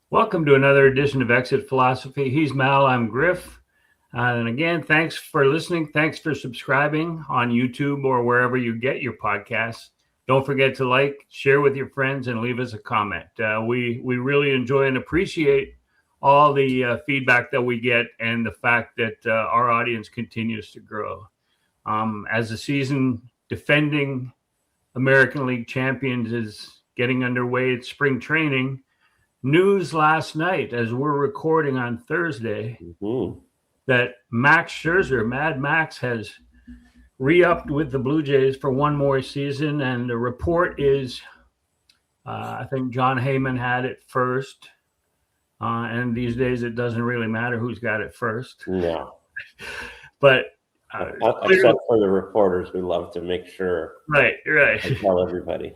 Welcome to another edition of Exit Philosophy. He's Mal, I'm Griff. And again, thanks for listening. Thanks for subscribing on YouTube or wherever you get your podcasts. Don't forget to like, share with your friends, and leave us a comment. We really enjoy and appreciate all the feedback that we get and the fact that our audience continues to grow. As the season defending American League champions is getting underway at spring training, news last night, as we're recording on Thursday, that Max Scherzer, Mad Max, has re-upped with the Blue Jays for one more season. And the report is, I think John Heyman had it first. And these days, it doesn't really matter who's got it first. No. But except for the reporters who love to make sure. Right. And tell everybody.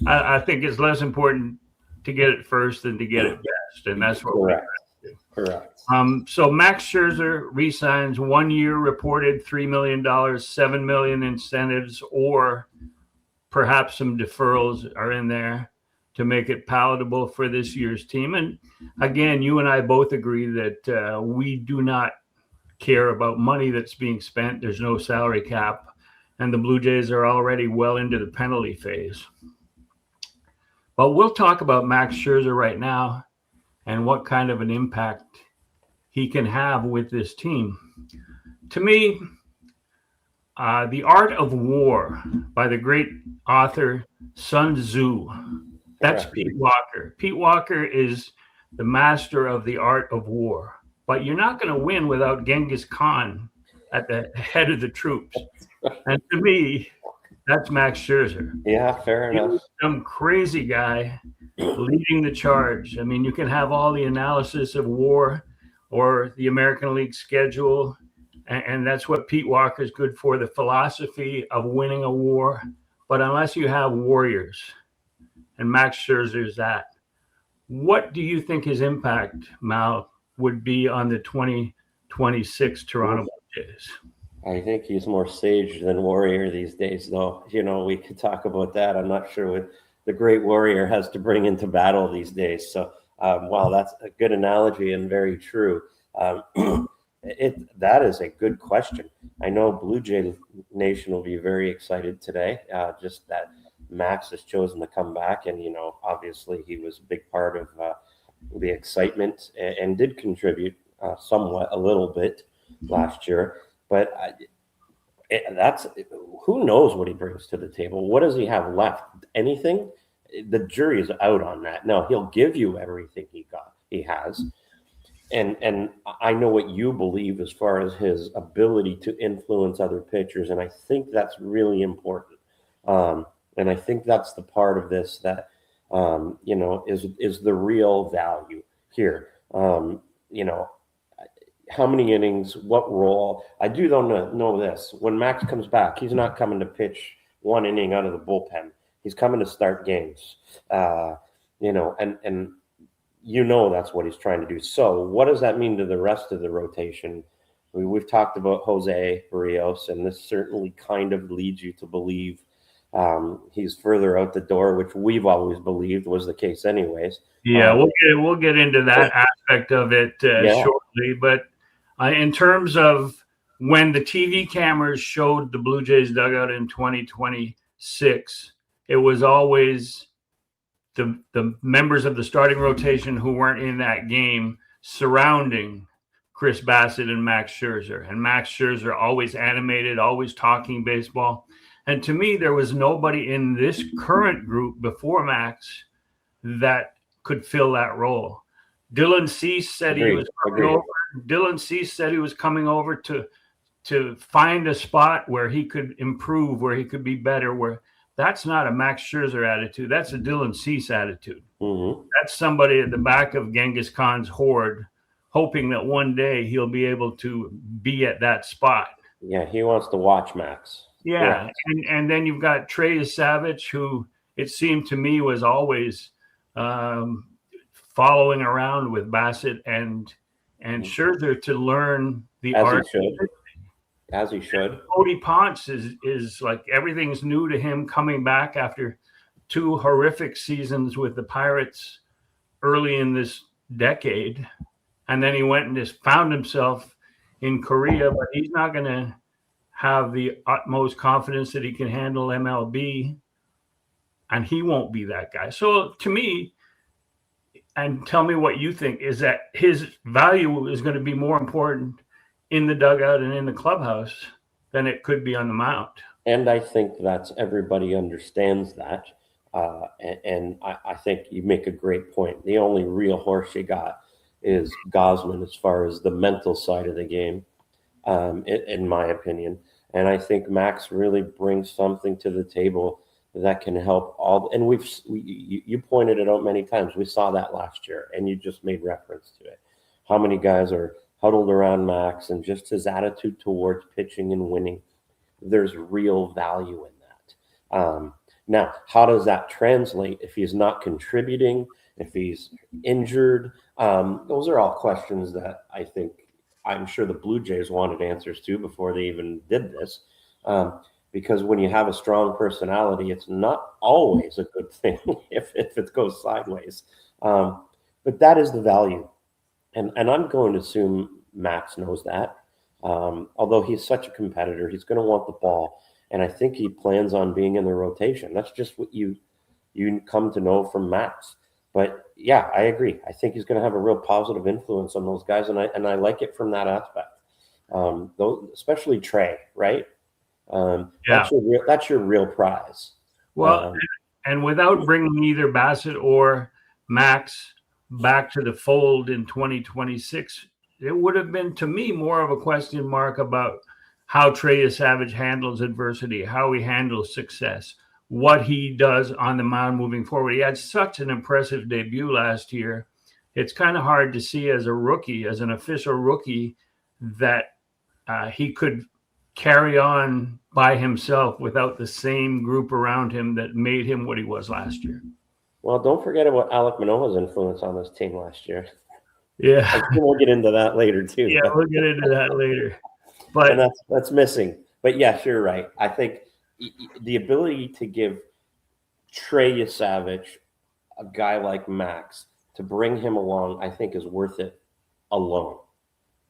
I think it's less important to get it first than to get it best, and that's what Correct. Correct. So Max Scherzer re-signs 1 year, reported $3 million, $7 million incentives, or perhaps some deferrals are in there to make it palatable for this year's team. And again, you and I both agree that we do not care about money that's being spent. There's no salary cap, and the Blue Jays are already well into the penalty phase. But we'll talk about Max Scherzer right now and what kind of an impact he can have with this team. To me, The Art of War by the great author Sun Tzu, that's Pete Walker. Pete Walker is the master of the art of war. But you're not going to win without Genghis Khan at the head of the troops. And to me, that's Max Scherzer. Yeah, fair enough. Some crazy guy leading the charge. I mean, you can have all the analysis of war or the American League schedule, and that's what Pete Walker is good for, the philosophy of winning a war. But unless you have warriors, and Max Scherzer is that, what do you think his impact, Mal, would be on the 2026 Toronto Blue Jays? I think he's more sage than warrior these days, though. You know, we could talk about that. I'm not sure what the great warrior has to bring into battle these days. So, while that's a good analogy and very true, that is a good question. I know Blue Jay Nation will be very excited today, just that Max has chosen to come back. And, you know, obviously he was a big part of the excitement and did contribute somewhat, a little bit last year. But that's who knows what he brings to the table. What does he have left? Anything? The jury is out on that. No, he'll give you everything he has. And I know what you believe as far as his ability to influence other pitchers, and I think that's really important. And I think that's the part of this that you know, is the real value here. You know, how many innings, what role? I do don't know this. When Max comes back, he's not coming to pitch one inning out of the bullpen. He's coming to start games. You know, and you know that's what he's trying to do. So what does that mean to the rest of the rotation? We've talked about Jose Berrios, and this certainly kind of leads you to believe he's further out the door, which we've always believed was the case anyways. Yeah, we'll get into that aspect of it shortly. But in terms of when the TV cameras showed the Blue Jays dugout in 2026, it was always the members of the starting rotation who weren't in that game surrounding Chris Bassitt and Max Scherzer. And Max Scherzer always animated, always talking baseball. And to me, there was nobody in this current group before Max that could fill that role. Dylan Cease said he was coming over. Dylan Cease said he was coming over to find a spot where he could improve, where he could be better. Where that's not a Max Scherzer attitude. That's a Dylan Cease attitude. Mm-hmm. That's somebody at the back of Genghis Khan's horde, hoping that one day he'll be able to be at that spot. Yeah, he wants to watch Max. Yeah. And then you've got Trey Savage, who it seemed to me was always following around with Bassitt and Scherzer to learn the art. As he should. Cody Ponce is like everything's new to him, coming back after two horrific seasons with the Pirates early in this decade, and then he went and just found himself in Korea, but he's not going to have the utmost confidence that he can handle MLB, and he won't be that guy. So to me, and tell me what you think, is that his value is going to be more important in the dugout and in the clubhouse than it could be on the mound. And I think everybody understands that. And I think you make a great point. The only real horse you got is Gausman as far as the mental side of the game, in my opinion. And I think Max really brings something to the table that can help all. And you pointed it out many times. We saw that last year, and you just made reference to it. How many guys are huddled around Max, and just his attitude towards pitching and winning. There's real value in that. Now, how does that translate if he's not contributing, if he's injured? Those are all questions that I'm sure the Blue Jays wanted answers to before they even did this. Because when you have a strong personality, it's not always a good thing if it goes sideways. But that is the value. And I'm going to assume Max knows that. Although he's such a competitor, he's going to want the ball. And I think he plans on being in the rotation. That's just what you come to know from Max. But yeah, I agree. I think he's going to have a real positive influence on those guys. And I like it from that aspect. Especially Trey, right? Yeah. That's your real prize. Well, and without bringing either Bassett or Max back to the fold in 2026, it would have been, to me, more of a question mark about how Trey Savage handles adversity, how he handles success, what he does on the mound moving forward. He had such an impressive debut last year. It's kind of hard to see as a rookie, as an official rookie, that he could carry on by himself without the same group around him that made him what he was last year. Well, don't forget about Alek Manoah's influence on this team last year. Yeah. We'll get into that later, too. Yeah, we'll get into that later. But and that's missing. But yes, you're right. I think the ability to give Trey Savage, a guy like Max, to bring him along, I think is worth it alone.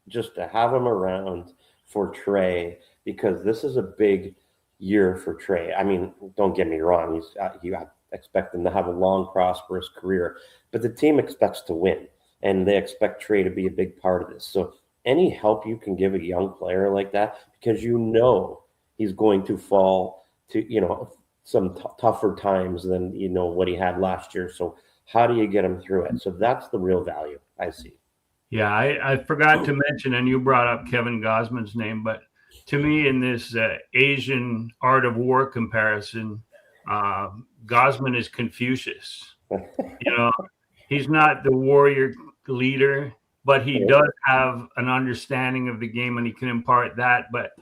Just to have him around for Trey, because this is a big year for Trey. I mean, don't get me wrong. You expect him to have a long, prosperous career, but the team expects to win, and they expect Trey to be a big part of this. So any help you can give a young player like that, because he's going to fall to, some tougher times than, what he had last year. So how do you get him through it? So that's the real value I see. Yeah, I forgot to mention, and you brought up Kevin Gausman's name, but to me, in this Asian art of war comparison, Gausman is Confucius. He's not the warrior leader, but he does have an understanding of the game, and he can impart that. But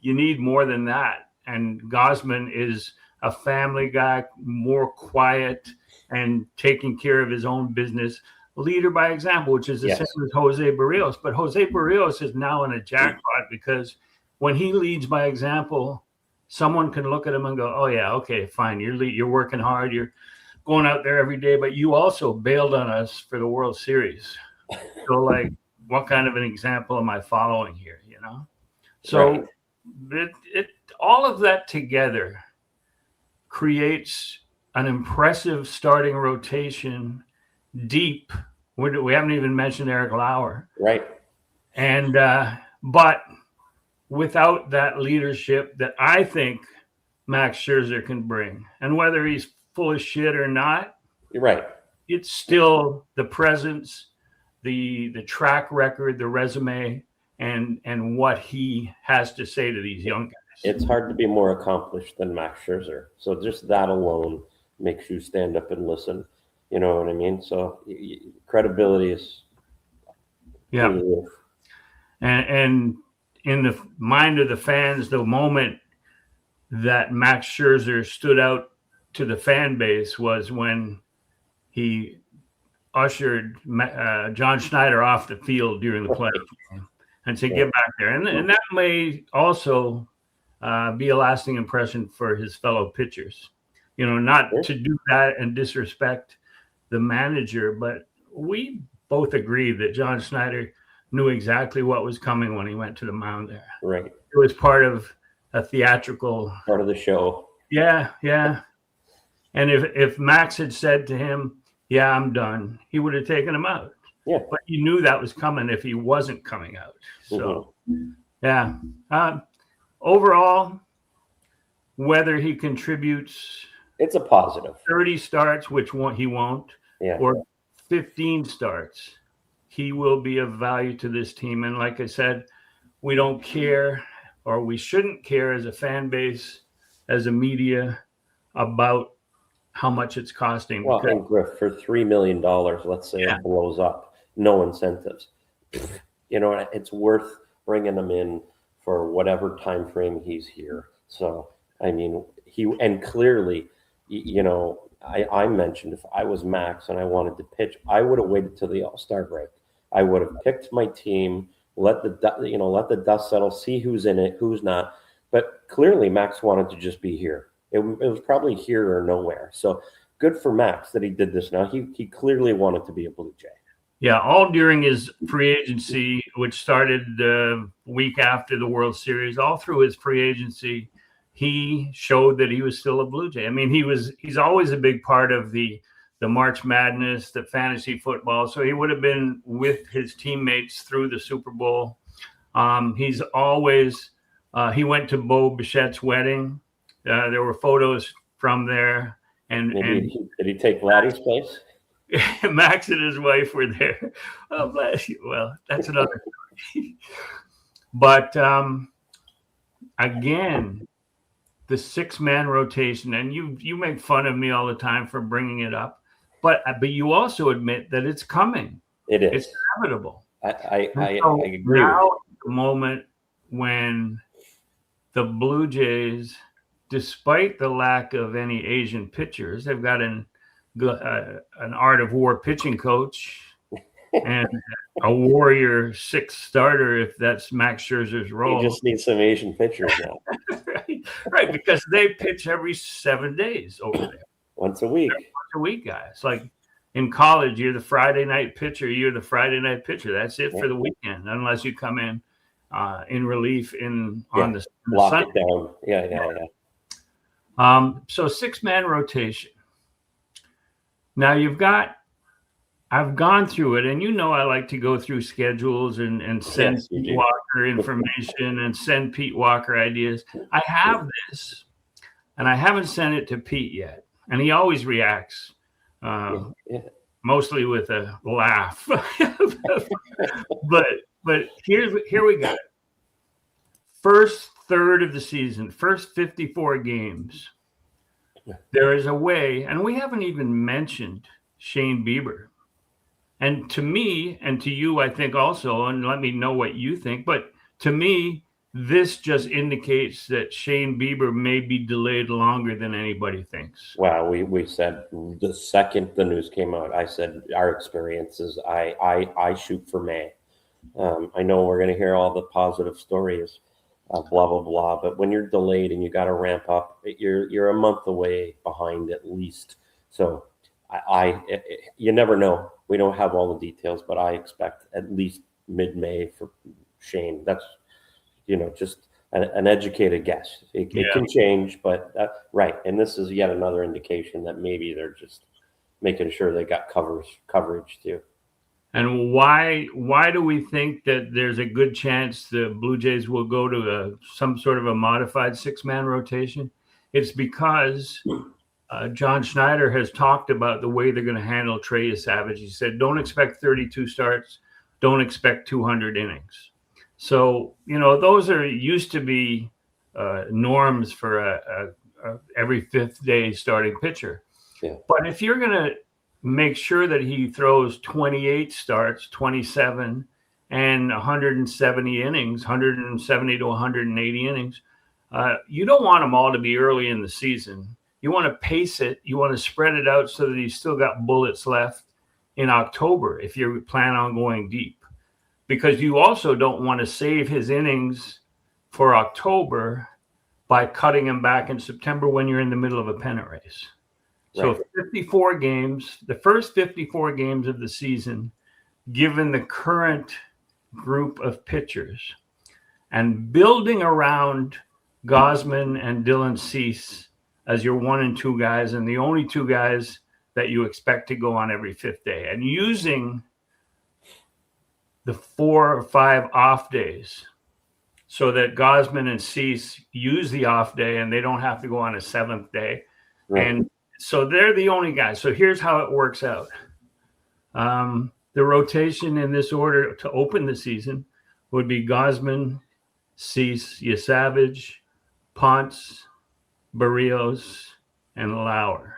you need more than that. And Gausman is a family guy, more quiet and taking care of his own business. Leader by example, which is the same as Jose Berrios. But Jose Berrios is now in a jackpot, because when he leads by example, someone can look at him and go, oh, yeah, okay, fine. You're working hard. You're going out there every day, but you also bailed on us for the World Series. So, what kind of an example am I following here, So all of that together creates an impressive starting rotation, deep. We haven't even mentioned Eric Lauer. Right. And but without that leadership that I think Max Scherzer can bring, and whether he's full of shit or not, you're right. It's still the presence, the track record, the resume, and what he has to say to these young guys. It's hard to be more accomplished than Max Scherzer. So just that alone makes you stand up and listen. You know what I mean? So credibility is. Yeah. And in the mind of the fans, the moment that Max Scherzer stood out to the fan base was when he ushered John Schneider off the field during the playoff game and said, get back there. And that may also be a lasting impression for his fellow pitchers. Not to do that and disrespect the manager, but we both agreed that John Schneider knew exactly what was coming when he went to the mound there. Right. It was part of a theatrical Part of the show. Yeah. And if Max had said to him, "Yeah, I'm done," he would have taken him out. Yeah. But he knew that was coming if he wasn't coming out. So, yeah. Overall, whether he contributes, it's a positive. 30 starts, which he won't, or 15 starts, he will be of value to this team. And like I said, we don't care, or we shouldn't care as a fan base, as a media, about how much it's costing. Well, and Griff, for $3 million, let's say it blows up, no incentives. It's worth bringing him in for whatever time frame he's here. So, I mean, clearly, I mentioned if I was Max and I wanted to pitch, I would have waited till the All-Star break. I would have picked my team, let the dust settle, see who's in it, who's not. But clearly, Max wanted to just be here. It was probably here or nowhere. So good for Max that he did this now. He clearly wanted to be a Blue Jay. Yeah, all during his free agency, which started the week after the World Series, all through his free agency, he showed that he was still a Blue Jay. I mean, he's always a big part of the March Madness, the fantasy football. So he would have been with his teammates through the Super Bowl. He's always he went to Bo Bichette's wedding. There were photos from there. And did he take Vladdy's place? Max and his wife were there. Oh, bless you. Well, that's another story. But again, the 6-man rotation, and you make fun of me all the time for bringing it up, but you also admit that it's coming. It is. It's inevitable. I agree. Now, the moment when the Blue Jays, despite the lack of any Asian pitchers, they've got an art of war pitching coach and a Warrior 6 starter, if that's Max Scherzer's role. You just need some Asian pitchers now. right, because they pitch every 7 days over there. Once a week. Once a week, guys. Like in college, you're the Friday night pitcher. You're the Friday night pitcher. That's it for the weekend, unless you come in relief on the lock Sunday. It down. Yeah. So 6-man rotation. Now I've gone through it, and I like to go through schedules and send Pete Walker information and send Pete Walker ideas. I have this, and I haven't sent it to Pete yet, and he always reacts, mostly with a laugh. but here we go. First third of the season, first 54 games. There is a way, and we haven't even mentioned Shane Bieber. And to me, and to you, I think also, and let me know what you think, but to me, this just indicates that Shane Bieber may be delayed longer than anybody thinks. Wow, we said the second the news came out, I said our experiences, I shoot for May. I know we're going to hear all the positive stories. Blah blah blah. But when you're delayed and you got to ramp up, you're a month away behind at least. So you never know. We don't have all the details, but I expect at least mid-May for Shane. That's just an educated guess. It can change, but right. And this is yet another indication that maybe they're just making sure they got coverage too. And why do we think that there's a good chance the Blue Jays will go to some sort of a modified 6-man rotation? It's because John Schneider has talked about the way they're going to handle Trey Savage. He said, don't expect 32 starts. Don't expect 200 innings. So, those used to be norms for every 5th day starting pitcher. Yeah. But if you're going to make sure that he throws 28 starts, 27, and 170 innings, 170 to 180 innings. You don't want them all to be early in the season. You want to pace it. You want to spread it out so that he's still got bullets left in October if you plan on going deep. Because you also don't want to save his innings for October by cutting him back in September when you're in the middle of a pennant race. So 54 games, the first 54 games of the season, given the current group of pitchers, and building around Gausman and Dylan Cease as your 1 and 2 guys, and the only 2 guys that you expect to go on every 5th day, and using the 4 or 5 off days so that Gausman and Cease use the off day and they don't have to go on a 7th day. Right. And so they're the only guys. So here's how it works out. The rotation in this order to open the season would be Gausman, Cease, Yesavage, Ponce, Berríos, and Lauer.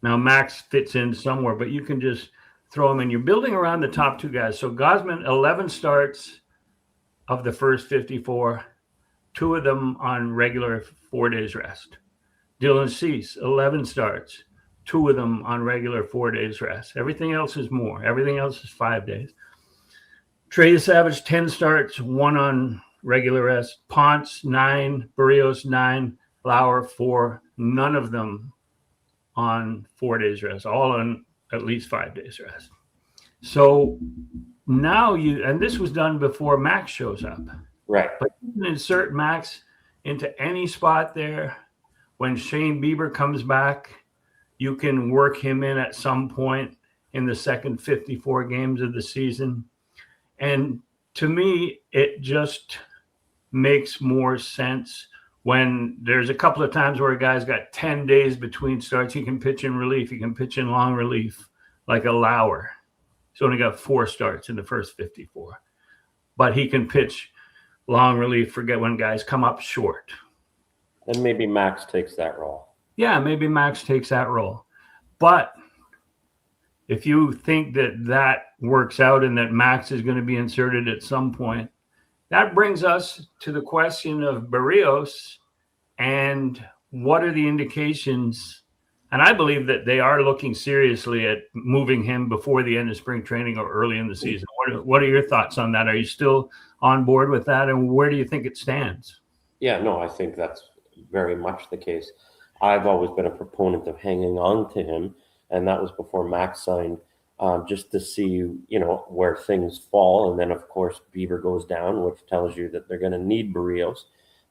Now, Max fits in somewhere, but you can just throw him in. You're building around the top 2 guys. So Gausman, 11 starts of the first 54, 2 of them on regular 4 days rest. Dylan Cease, 11 starts, 2 of them on regular 4 days rest. Everything else is more. Everything else is 5 days. Trey Savage, 10 starts, 1 on regular rest. Ponce, 9. Berríos, 9. Lauer, 4. None of them on 4 days rest, all on at least 5 days rest. So now and this was done before Max shows up. Right. But you can insert Max into any spot there. When Shane Bieber comes back, you can work him in at some point in the second 54 games of the season. And to me, it just makes more sense when there's a couple of times where a guy's got 10 days between starts. He can pitch in relief. He can pitch in long relief, like a Lauer. He's only got 4 starts in the first 54. But he can pitch long relief, forget when guys come up short. And maybe Max takes that role. Yeah, maybe Max takes that role. But if you think that works out and that Max is going to be inserted at some point, that brings us to the question of Berríos and what are the indications. And I believe that they are looking seriously at moving him before the end of spring training or early in the season. What are your thoughts on that? Are you still on board with that? And where do you think it stands? Yeah, no, I think that's very much the case. I've always been a proponent of hanging on to him, and that was before Max signed, just to see, where things fall. And then, of course, Bieber goes down, which tells you that they're going to need Berríos.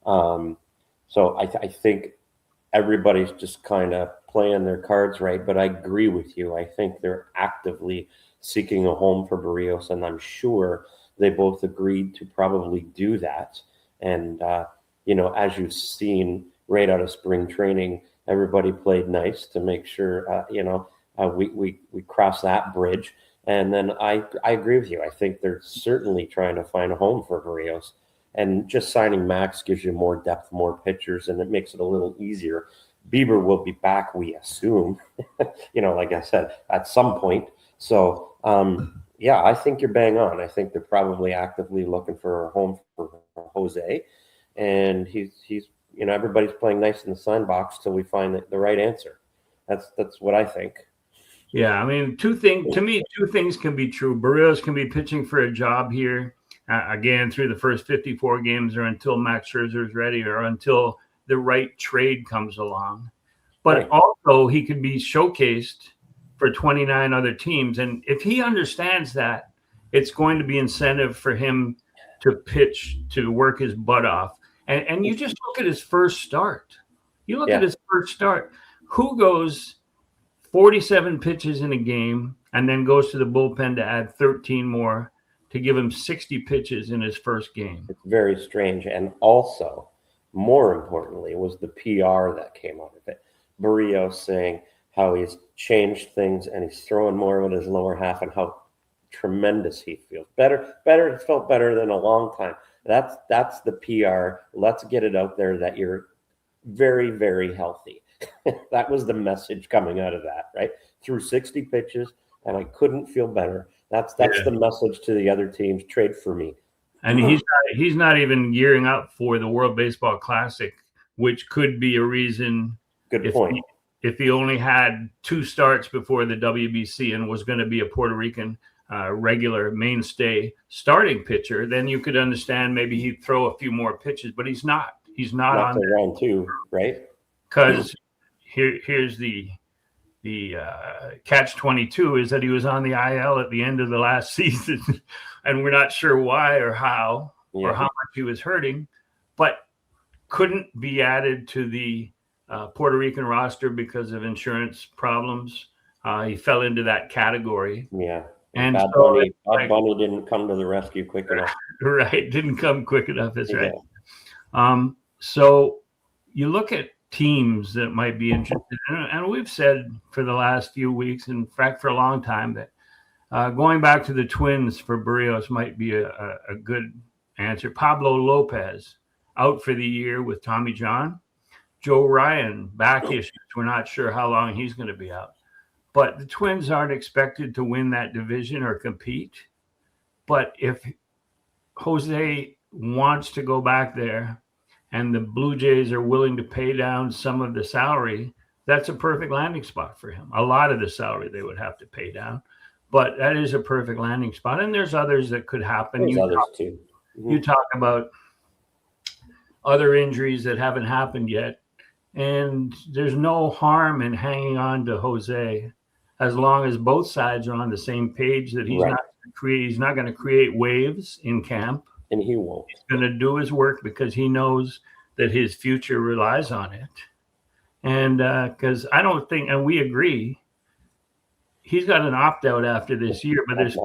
So I think everybody's just kind of playing their cards right, but I agree with you. I think they're actively seeking a home for Berríos, and I'm sure they both agreed to probably do that. And, as you've seen right out of spring training, everybody played nice to make sure, we cross that bridge. And then I agree with you. I think they're certainly trying to find a home for Berríos. And just signing Max gives you more depth, more pitchers, and it makes it a little easier. Bieber will be back, we assume, like I said, at some point. So, I think you're bang on. I think they're probably actively looking for a home for Jose. And he's everybody's playing nice in the sandbox till we find the right answer. That's what I think. Yeah, I mean, two things can be true. Berríos can be pitching for a job here, again, through the first 54 games or until Max Scherzer is ready or until the right trade comes along. But also he could be showcased for 29 other teams. And if he understands that, it's going to be incentive for him to pitch, to work his butt off. And you just look at his first start. You look at his first start. Who goes 47 pitches in a game and then goes to the bullpen to add 13 more to give him 60 pitches in his first game? It's very strange. And also, more importantly, was the PR that came out of it. Berríos saying how he's changed things and he's throwing more with his lower half and how tremendous he feels. Better. He felt better than a long time. That's the PR. Let's get it out there that you're very, very healthy. That was the message coming out of that, right? Through 60 pitches, and I couldn't feel better. That's the message to the other teams. Trade for me. And he's not even gearing up for the World Baseball Classic, which could be a reason. Good point. If he only had 2 starts before the WBC and was going to be a Puerto Rican regular mainstay starting pitcher, then you could understand maybe he'd throw a few more pitches, but he's not. He's not on round 2, right? Because here's the catch-22 is that he was on the IL at the end of the last season, and we're not sure why or how or how much he was hurting, but couldn't be added to the Puerto Rican roster because of insurance problems. He fell into that category. Yeah. And Bad so Bunny didn't come to the rescue quick enough. Right. Didn't come quick enough. That's right. So you look at teams that might be interested, and we've said for the last few weeks, in fact, for a long time, that going back to the Twins for Berríos might be a good answer. Pablo Lopez out for the year with Tommy John. Joe Ryan, back issues. We're not sure how long he's going to be out. But the Twins aren't expected to win that division or compete. But if Jose wants to go back there and the Blue Jays are willing to pay down some of the salary, that's a perfect landing spot for him. A lot of the salary they would have to pay down. But that is a perfect landing spot. And there's others that could happen. There's others too. Mm-hmm. You talk about other injuries that haven't happened yet. And there's no harm in hanging on to Jose as long as both sides are on the same page that he's not going to create waves in camp. And he won't. He's going to do his work because he knows that his future relies on it. And because I don't think, and we agree, he's got an opt-out after this year, but there's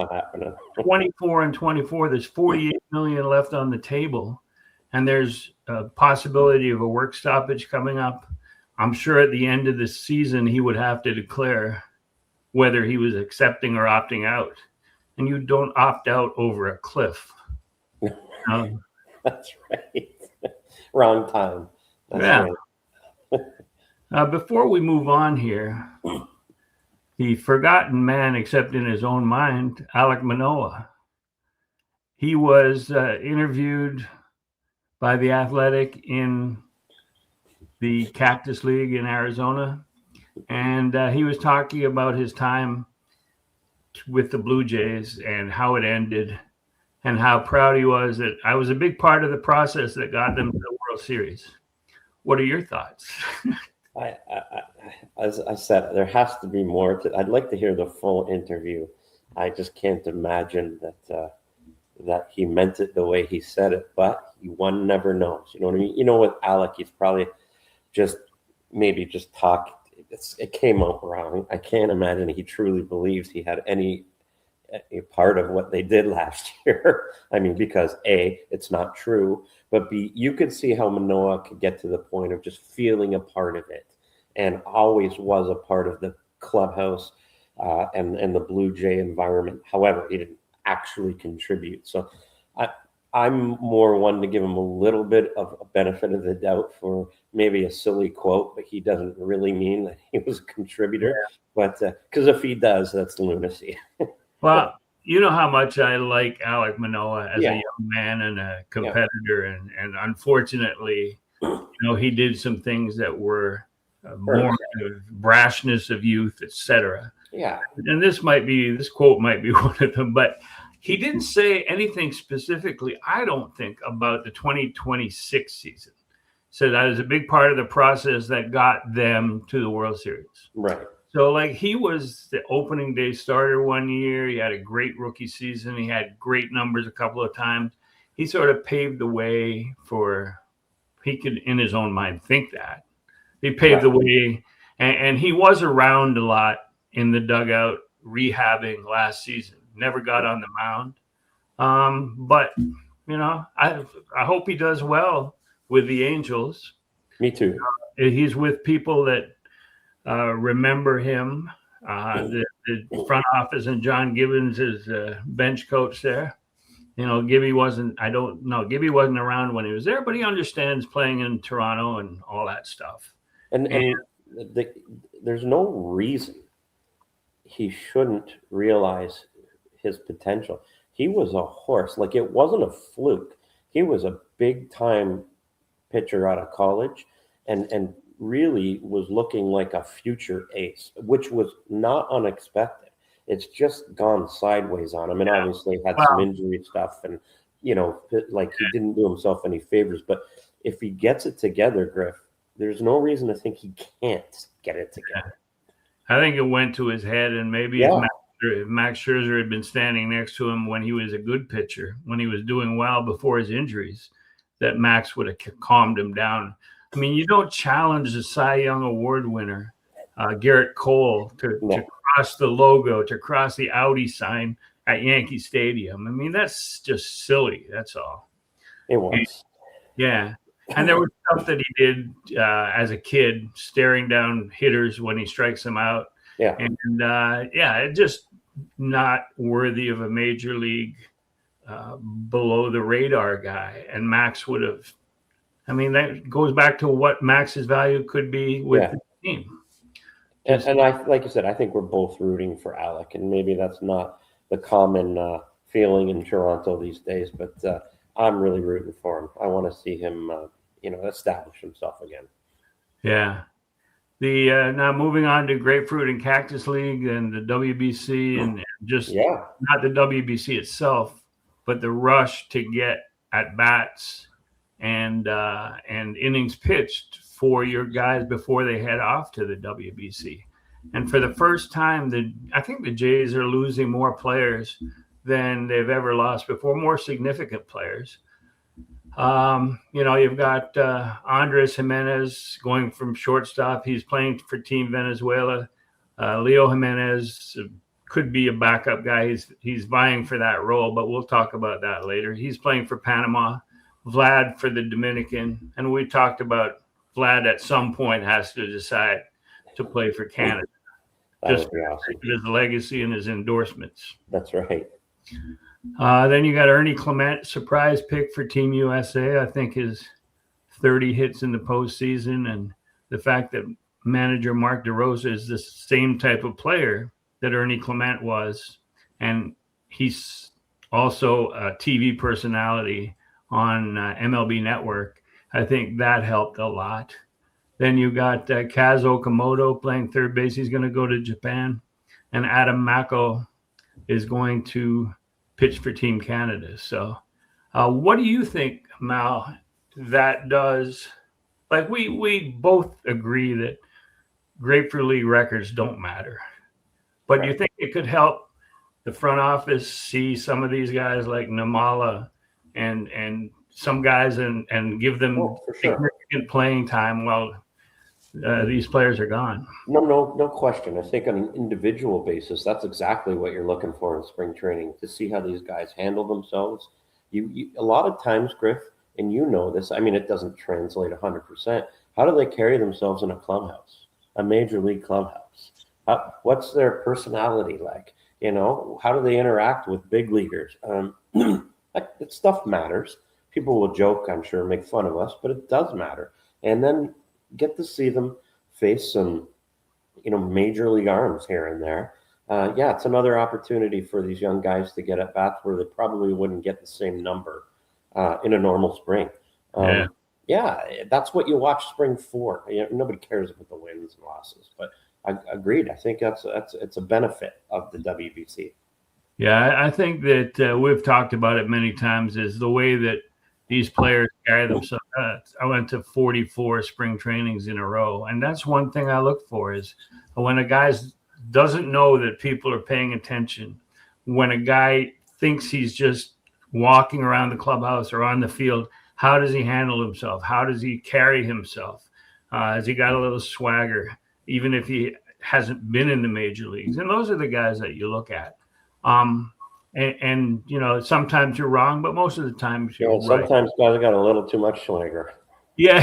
24 and 24. There's 48 million left on the table. And there's a possibility of a work stoppage coming up. I'm sure at the end of the season, he would have to declare whether he was accepting or opting out. And you don't opt out over a cliff. That's right. Wrong time. That's right. Before we move on here, the forgotten man, except in his own mind, Alek Manoah. He was interviewed by The Athletic in the Cactus League in Arizona. And he was talking about his time with the Blue Jays and how it ended and how proud he was that I was a big part of the process that got them to the World Series. What are your thoughts? As I said, there has to be more. I'd like to hear the full interview. I just can't imagine that he meant it the way he said it, but one never knows. You know what I mean? You know, with Alek, he's probably just talked. It came out wrong. I can't imagine he truly believes he had any part of what they did last year. I mean, because A, it's not true, but B, you could see how Manoah could get to the point of just feeling a part of it and always was a part of the clubhouse and the Blue Jay environment. However, he didn't actually contribute. So I'm more one to give him a little bit of a benefit of the doubt for maybe a silly quote, but he doesn't really mean that he was a contributor. Yeah. But because if he does, that's lunacy. Well, you know how much I like Alek Manoah as a young man and a competitor, and unfortunately, you know, he did some things that were more brashness of youth, etc. Yeah, and this quote might be one of them, but he didn't say anything specifically, I don't think, about the 2026 season. So that is a big part of the process that got them to the World Series. Right. So, like, he was the opening day starter one year. He had a great rookie season. He had great numbers a couple of times. He sort of paved the way for, he could, in his own mind, think that. He paved the way, and he was around a lot in the dugout rehabbing last season. Never got on the mound. But, you know, I hope he does well with the Angels. Me too. He's with people that remember him. The front office and John Gibbons is bench coach there. You know, Gibby wasn't around when he was there, but he understands playing in Toronto and all that stuff. And there's no reason he shouldn't realize his potential. He was a horse. Like, it wasn't a fluke. He was a big time pitcher out of college and really was looking like a future ace, which was not unexpected. It's just gone sideways on him, and obviously had some injury stuff, and, you know, like, he didn't do himself any favors. But if he gets it together, Griff, there's no reason to think he can't get it together. I think it went to his head, and maybe Yeah. if Max Scherzer had been standing next to him when he was a good pitcher, when he was doing well before his injuries, that Max would have calmed him down. I mean, you don't challenge the Cy Young Award winner, Garrett Cole, to cross the logo, to cross the Audi sign at Yankee Stadium. I mean, that's just silly. That's all. It was. Yeah. And there was stuff that he did as a kid, staring down hitters when he strikes them out. Yeah. And it's just not worthy of a major league below the radar guy. And Max would have, I mean, that goes back to what Max's value could be with the team. And I, like you said, I think we're both rooting for Alec, and maybe that's not the common feeling in Toronto these days, but I'm really rooting for him. I want to see him, establish himself again. Yeah. Now moving on to Grapefruit and Cactus League and the WBC, and just not the WBC itself, but the rush to get at bats and innings pitched for your guys before they head off to the WBC. And for the first time, I think the Jays are losing more players than they've ever lost before, more significant players. You've got Andres Jimenez going from shortstop. He's playing for Team Venezuela. Leo Jimenez could be a backup guy. He's vying for that role, but we'll talk about that later. He's playing for Panama. Vlad for the Dominican. And we talked about Vlad at some point has to decide to play for Canada. Just awesome. His legacy and his endorsements. That's right. Then you got Ernie Clement, surprise pick for Team USA. I think his 30 hits in the postseason, and the fact that manager Mark DeRosa is the same type of player that Ernie Clement was, and he's also a TV personality on MLB Network. I think that helped a lot. Then you got Kaz Okamoto playing third base. He's going to go to Japan, and Adam Mako is going to pitch for Team Canada. So what do you think, Mal, that does? Like we both agree that Grapefruit League records don't matter. But do you think it could help the front office see some of these guys like Namala and some guys and give them significant playing time while these players are gone? No question. I think on an individual basis, that's exactly what you're looking for in spring training, to see how these guys handle themselves. You a lot of times, Griff, and you know this, I mean, it doesn't translate 100%. How do they carry themselves in a clubhouse, a major league clubhouse? What's their personality like? How do they interact with big leaguers? That stuff matters. People will joke, I'm sure, make fun of us, but it does matter. And then get to see them face some, major league arms here and there. It's another opportunity for these young guys to get at bats where they probably wouldn't get the same number in a normal spring. That's what you watch spring for. Nobody cares about the wins and losses, but I agreed. I think it's a benefit of the WBC. Yeah, I think that we've talked about it many times, is the way that these players carry themselves. I went to 44 spring trainings in a row, and that's one thing I look for, is when a guy doesn't know that people are paying attention, when a guy thinks he's just walking around the clubhouse or on the field, how does he handle himself? How does he carry himself? Has he got a little swagger, even if he hasn't been in the major leagues? And those are the guys that you look at. And sometimes you're wrong, but most of the time you're right. Sometimes guys got a little too much swagger. Yeah,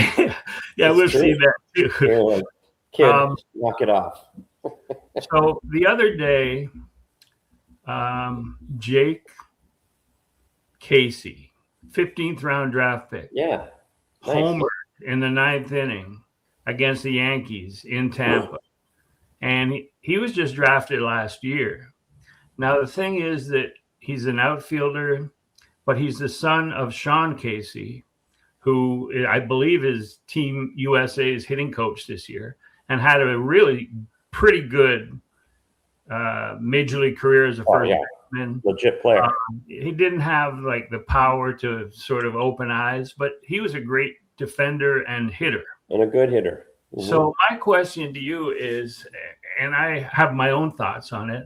we've seen that too. You're like, kid, knock it off. So the other day, Jake Casey, 15th round draft pick, homer in the 9th inning against the Yankees in Tampa, and he was just drafted last year. Now, the thing is that he's an outfielder, but he's the son of Sean Casey, who I believe is Team USA's hitting coach this year, and had a really pretty good major league career as a first baseman. Legit player. He didn't have like the power to sort of open eyes, but he was a great defender and hitter. And a good hitter. Mm-hmm. So my question to you is, and I have my own thoughts on it.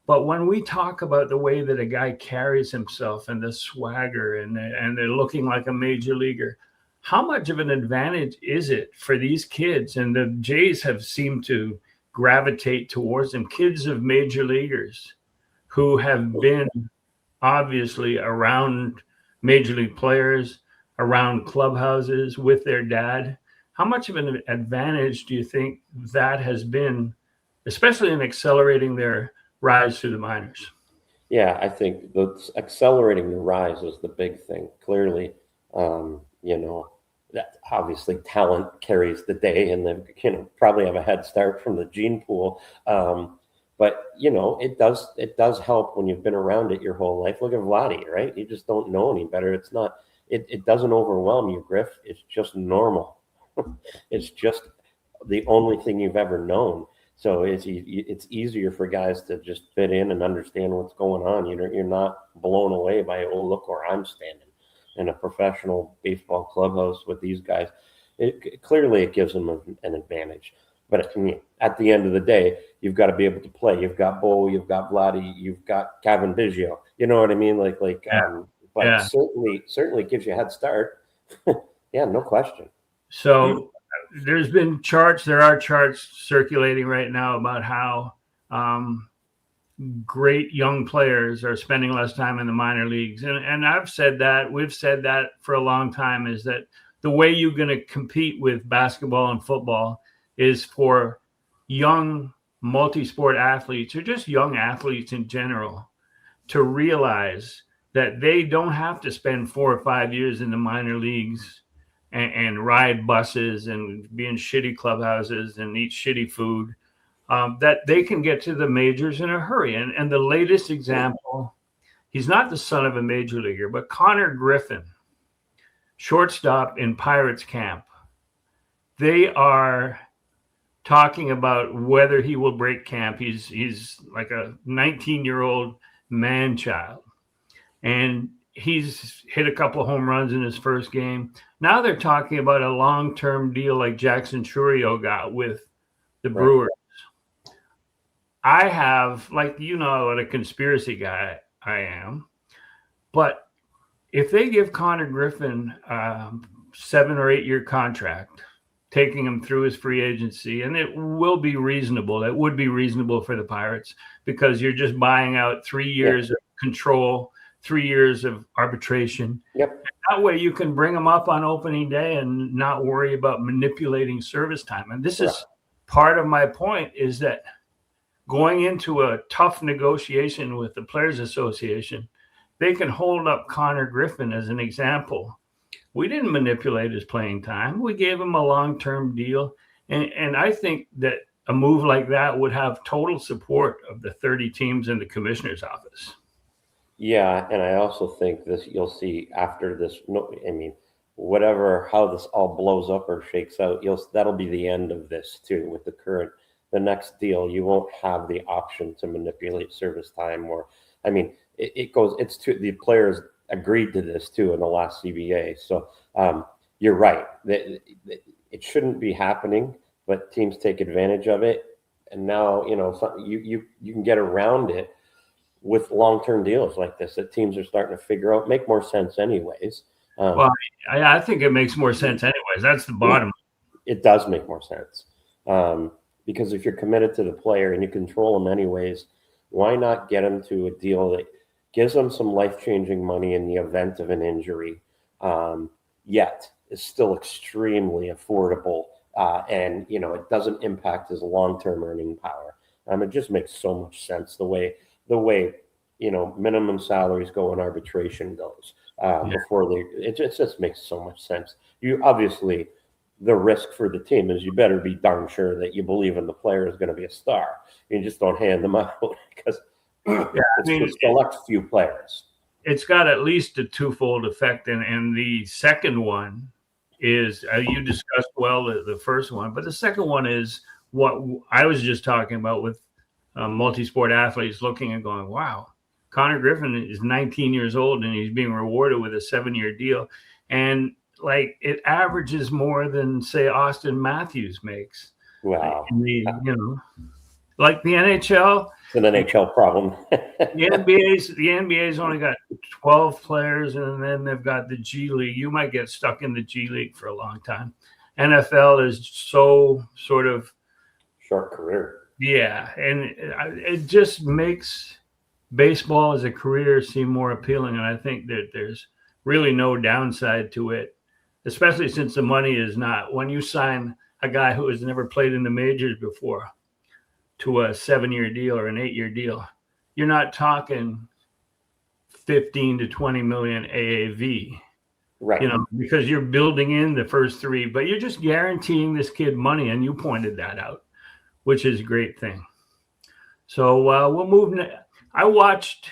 But when we talk about the way that a guy carries himself and the swagger and they're looking like a major leaguer, how much of an advantage is it for these kids? And the Jays have seemed to gravitate towards them, kids of major leaguers who have been obviously around major league players, around clubhouses with their dad. How much of an advantage do you think that has been, especially in accelerating their rise through the minors? Yeah, I think that's accelerating the rise is the big thing. Clearly, that obviously talent carries the day, and then probably have a head start from the gene pool. But it does help when you've been around it your whole life. Look at Vladdy, right? You just don't know any better. It's not. It doesn't overwhelm you, Griff. It's just normal. It's just the only thing you've ever known. So it's easier for guys to just fit in and understand what's going on. You're not blown away by, oh, look where I'm standing in a professional baseball clubhouse with these guys. Clearly it gives them an advantage. But at the end of the day, you've got to be able to play. You've got Bo, you've got Vladdy, you've got Kevin Biggio. You know what I mean? Certainly gives you a head start. Yeah, no question. So there are charts circulating right now about how great young players are spending less time in the minor leagues. And I've said that, we've said that for a long time, is that the way you're going to compete with basketball and football is for young multi-sport athletes, or just young athletes in general, to realize that they don't have to spend 4 or 5 years in the minor leagues and ride buses and be in shitty clubhouses and eat shitty food, that they can get to the majors in a hurry. And the latest example, he's not the son of a major leaguer, but Connor Griffin, shortstop in Pirates camp. They are talking about whether he will break camp. He's like a 19-year-old man-child, and he's hit a couple of home runs in his first game. Now they're talking about a long-term deal like Jackson Chourio got with the Brewers. I have, what a conspiracy guy I am. But if they give Connor Griffin a 7 or 8 year contract, taking him through his free agency, and it will be reasonable. It would be reasonable for the Pirates, because you're just buying out 3 years of control, 3 years of arbitration. Yep. That way you can bring them up on opening day and not worry about manipulating service time. And this is part of my point, is that going into a tough negotiation with the Players Association, they can hold up Connor Griffin as an example. We didn't manipulate his playing time. We gave him a long-term deal. And I think that a move like that would have total support of the 30 teams in the commissioner's office. Yeah, and I also think you'll see after this, how this all blows up or shakes out, that'll be the end of this too. With the next deal, you won't have the option to manipulate service time, the players agreed to this too in the last CBA. So you're right. It shouldn't be happening, but teams take advantage of it. And now, you can get around it with long-term deals like this that teams are starting to figure out make more sense anyways. I think it makes more sense anyways. That's the bottom. It does make more sense. Because if you're committed to the player and you control them anyways, why not get them to a deal that gives them some life-changing money in the event of an injury, yet is still extremely affordable, and it doesn't impact his long-term earning power. It just makes so much sense the way minimum salaries go and arbitration goes it just makes so much sense. You obviously, the risk for the team is you better be darn sure that you believe in the player is going to be a star. You just don't hand them out because it's select few players. It's got at least a twofold effect, and the second one is you discussed the first one, but the second one is what I was just talking about with multi-sport athletes looking and going, wow, Connor Griffin is 19 years old and he's being rewarded with a 7-year deal. And it averages more than, say, Austin Matthews makes. Wow. like the NHL. It's an NHL problem. The NBA's only got 12 players, and then they've got the G League. You might get stuck in the G League for a long time. NFL is so sort of short career. Yeah, and it just makes baseball as a career seem more appealing, and I think that there's really no downside to it, especially since the money is not. When you sign a guy who has never played in the majors before to a 7-year deal or an 8-year deal, you're not talking 15 to 20 million AAV, right? Because you're building in the first 3, but you're just guaranteeing this kid money, and you pointed that out, which is a great thing. So we'll move. I watched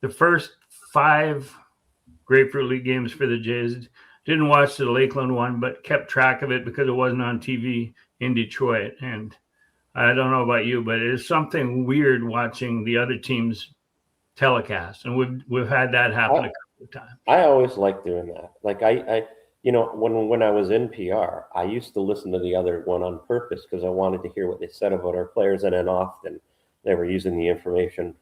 the first 5 Grapefruit League games for the Jays. Didn't watch the Lakeland one, but kept track of it because it wasn't on TV in Detroit. And I don't know about you, but it's something weird watching the other teams telecast, and we've had that happen a couple of times. I always like doing that. Like I when I was in PR, I used to listen to the other one on purpose because I wanted to hear what they said about our players, and then often they were using the information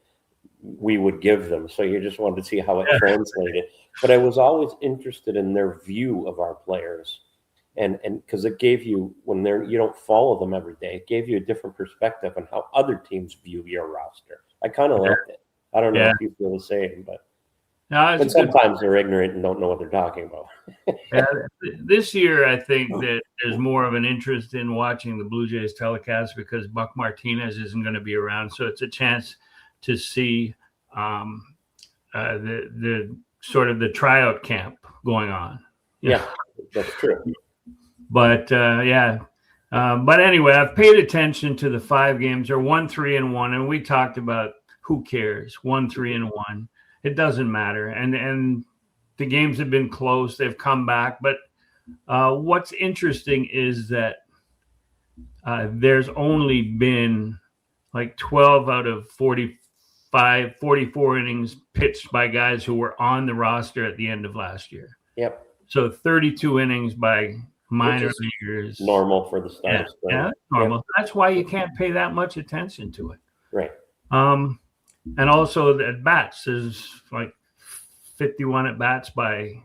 we would give them. So you just wanted to see how it translated. But I was always interested in their view of our players. And because it gave you, when you don't follow them every day, it gave you a different perspective on how other teams view your roster. I kind of liked it. I don't know if you feel the same, but sometimes they're ignorant and don't know what they're talking about. This year, I think that there's more of an interest in watching the Blue Jays telecast because Buck Martinez isn't going to be around. So it's a chance to see the sort of the tryout camp going on. Yeah, that's true. But but anyway, I've paid attention to the 5 games. They're 1-3-1, and we talked about who cares. 1-3-1, it doesn't matter. And the games have been close. They've come back. But what's interesting is that there's only been like 12 out of 44 innings pitched by guys who were on the roster at the end of last year. Yep. So 32 innings by minor leaguers. Normal for the start of spring. Yeah, normal. Yep. That's why you can't pay that much attention to it. Right. And also the at-bats is like 51 at-bats by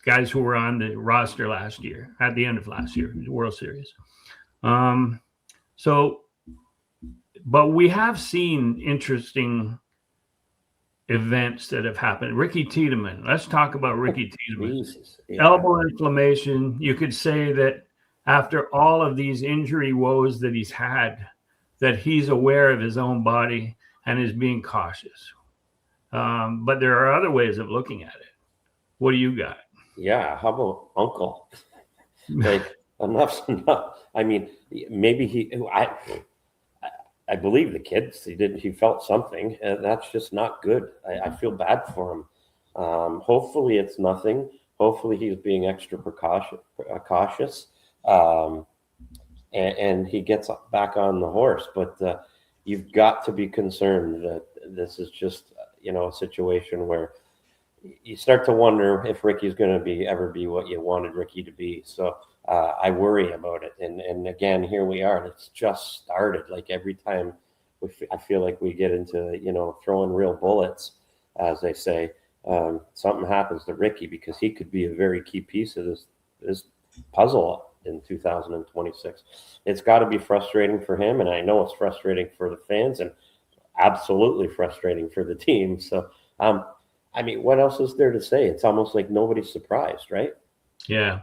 guys who were on the roster last year, at the end of last year, the World Series. But we have seen interesting events that have happened. Ricky Tiedemann. Let's talk about Ricky Tiedemann. Yeah. Elbow inflammation. You could say that after all of these injury woes that he's had, that he's aware of his own body and is being cautious. But there are other ways of looking at it. What do you got? Yeah. How about Uncle? Like enough's enough. I mean, maybe I believe the kids. He felt something, and that's just not good. I feel bad for him. Hopefully it's nothing. Hopefully he's being extra cautious, and he gets back on the horse. But you've got to be concerned that this is just a situation where you start to wonder if Ricky's going to ever be what you wanted Ricky to be. So I worry about it. And again, here we are. It's just started. Like every time I feel like we get into, throwing real bullets, as they say, something happens to Ricky because he could be a very key piece of this puzzle in 2026. It's got to be frustrating for him. And I know it's frustrating for the fans and absolutely frustrating for the team. So, I mean, what else is there to say? It's almost like nobody's surprised, right? Yeah.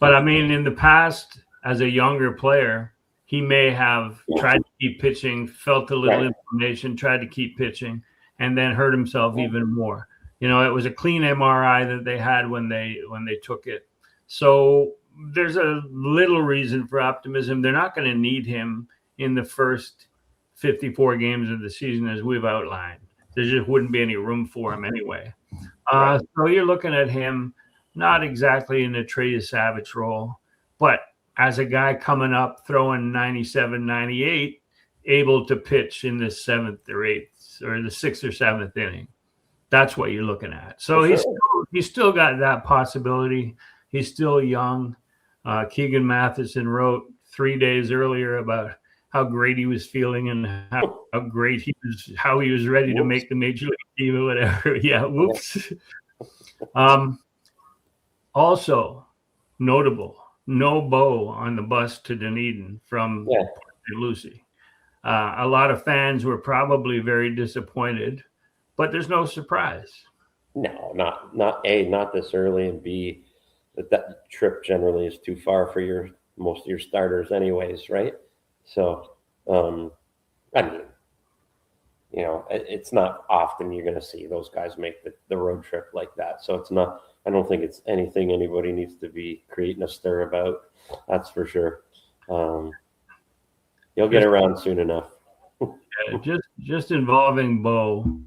But I mean, in the past, as a younger player, he may have tried to keep pitching, felt a little inflammation, tried to keep pitching, and then hurt himself even more. It was a clean MRI that they had when they took it. So there's a little reason for optimism. They're not going to need him in the first 54 games of the season, as we've outlined. There just wouldn't be any room for him anyway. So you're looking at him not exactly in a Trey Savage role, but as a guy coming up, throwing 97, 98, able to pitch in the 7th or 8th or the 6th or 7th inning. That's what you're looking at. So he's still got that possibility. He's still young. Keegan Matheson wrote 3 days earlier about how great he was feeling and how great how he was ready to make the major league team or whatever. Yeah, whoops. Also notable, no Bo on the bus to Dunedin from Lucy. A lot of fans were probably very disappointed, but there's no surprise. No, not this early, and B, that trip generally is too far for most of your starters anyways, right? So, I mean, it's not often you're going to see those guys make the road trip like that. So it's not, I don't think it's anything anybody needs to be creating a stir about. That's for sure. You'll get around soon enough. just involving Bo.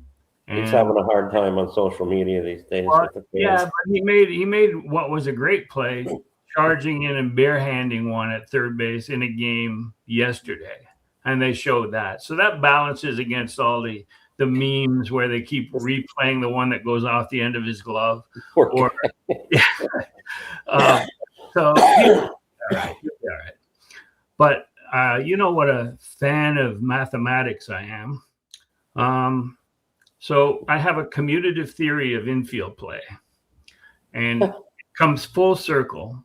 He's having a hard time on social media these days. With the fans. Yeah, but he made what was a great play, charging in and barehanding one at third base in a game yesterday, and they showed that. So that balances against all the memes where they keep replaying the one that goes off the end of his glove. So he'll be all right. But you know what a fan of mathematics I am. So I have a commutative theory of infield play, and it comes full circle.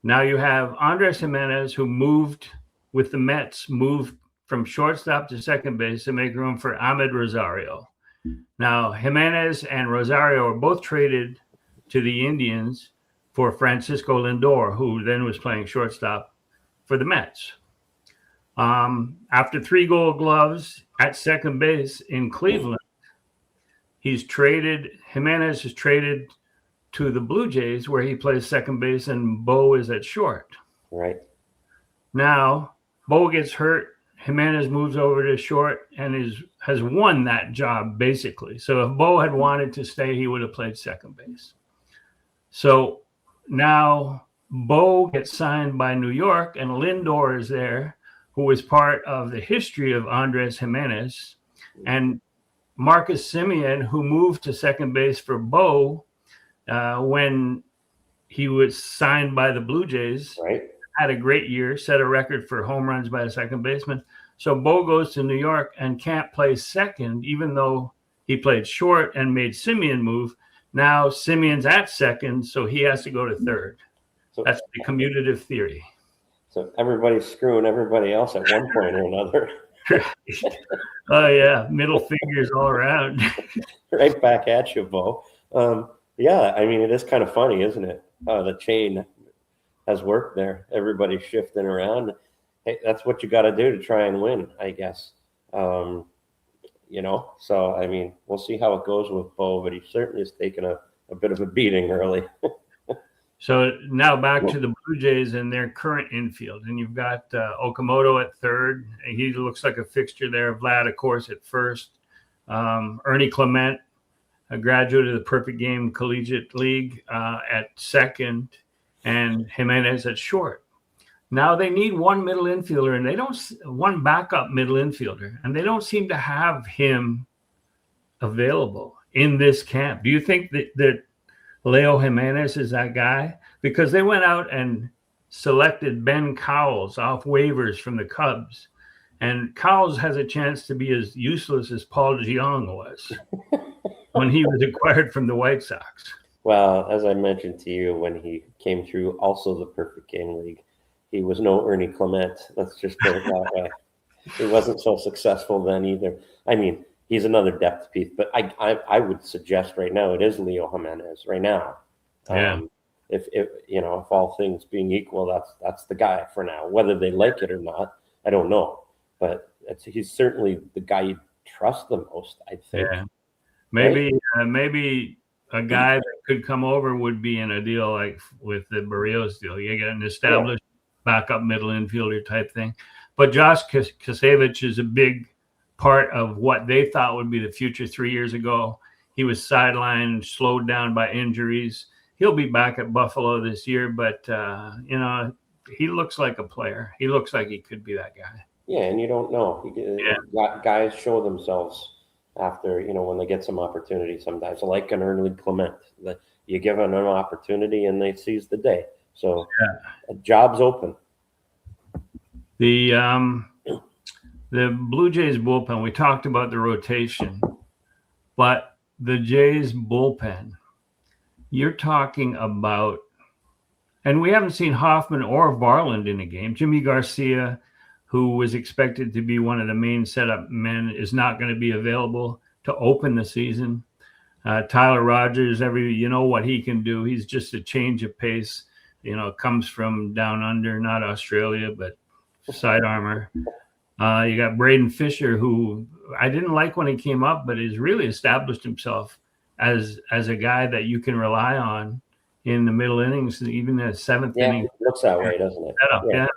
Now you have Andres Gimenez, who moved with the Mets, moved from shortstop to second base to make room for Ahmed Rosario. Now Gimenez and Rosario are both traded to the Indians for Francisco Lindor, who then was playing shortstop for the Mets. After 3 Gold Gloves at second base in Cleveland, Gimenez is traded to the Blue Jays, where he plays second base, and Bo is at short. Right. Now, Bo gets hurt. Gimenez moves over to short and has won that job, basically. So if Bo had wanted to stay, he would have played second base. So now Bo gets signed by New York, and Lindor is there, who was part of the history of Andres Gimenez. And Marcus Semien, who moved to second base for Bo when he was signed by the Blue Jays, had a great year, set a record for home runs by a second baseman. So Bo goes to New York and can't play second, even though he played short and made Semien move. Now Semien's at second, so he has to go to third. So that's the commutative theory. So everybody's screwing everybody else at one point or another. Oh yeah, middle fingers all around. Right back at you, Bo. Yeah, I mean, it is kind of funny, isn't it? The chain has worked there. Everybody's shifting around. Hey, that's what you got to do to try and win, I guess. So I mean, we'll see how it goes with Bo, but he certainly has taken a bit of a beating early. So now back to the Blue Jays and their current infield. And you've got Okamoto at third. He looks like a fixture there. Vlad, of course, at first. Ernie Clement, a graduate of the Perfect Game Collegiate League, at second. And Gimenez at short. Now they need one middle infielder, and one backup middle infielder. And they don't seem to have him available in this camp. Do you think that Leo Gimenez is that guy? Because they went out and selected Ben Cowles off waivers from the Cubs, and Cowles has a chance to be as useless as Paul DeJong was when he was acquired from the White Sox. Well, as I mentioned to you, when he came through also the Perfect Game League, he was no Ernie Clement. Let's just put it that way. He wasn't so successful then either. I mean, he's another depth piece, but I would suggest right now it is Leo Gimenez right now. Yeah. If all things being equal, that's the guy for now. Whether they like it or not, I don't know. But he's certainly the guy you trust the most, I think. Yeah. Maybe a guy that could come over would be in a deal like with the Berríos deal. You get an established backup middle infielder type thing. But Josh Kasevich is a big part of what they thought would be the future 3 years ago. He was sidelined, slowed down by injuries. He'll be back at Buffalo this year, but he looks like a player. He looks like he could be that guy. Yeah, and you don't know. Guys show themselves after, when they get some opportunity sometimes. Like an Ernie Clement. You give them an opportunity and they seize the day. So a job's open. The the Blue Jays bullpen, we talked about the rotation, but the Jays bullpen, you're talking about, and we haven't seen Hoffman or Varland in a game. Jimmy Garcia, who was expected to be one of the main setup men, is not going to be available to open the season. Tyler Rogers, you know what he can do. He's just a change of pace. Comes from down under, not Australia, but side armor. You got Braden Fisher, who I didn't like when he came up, but has really established himself as a guy that you can rely on in the middle innings, even the seventh inning. It looks that way, doesn't it? Yeah.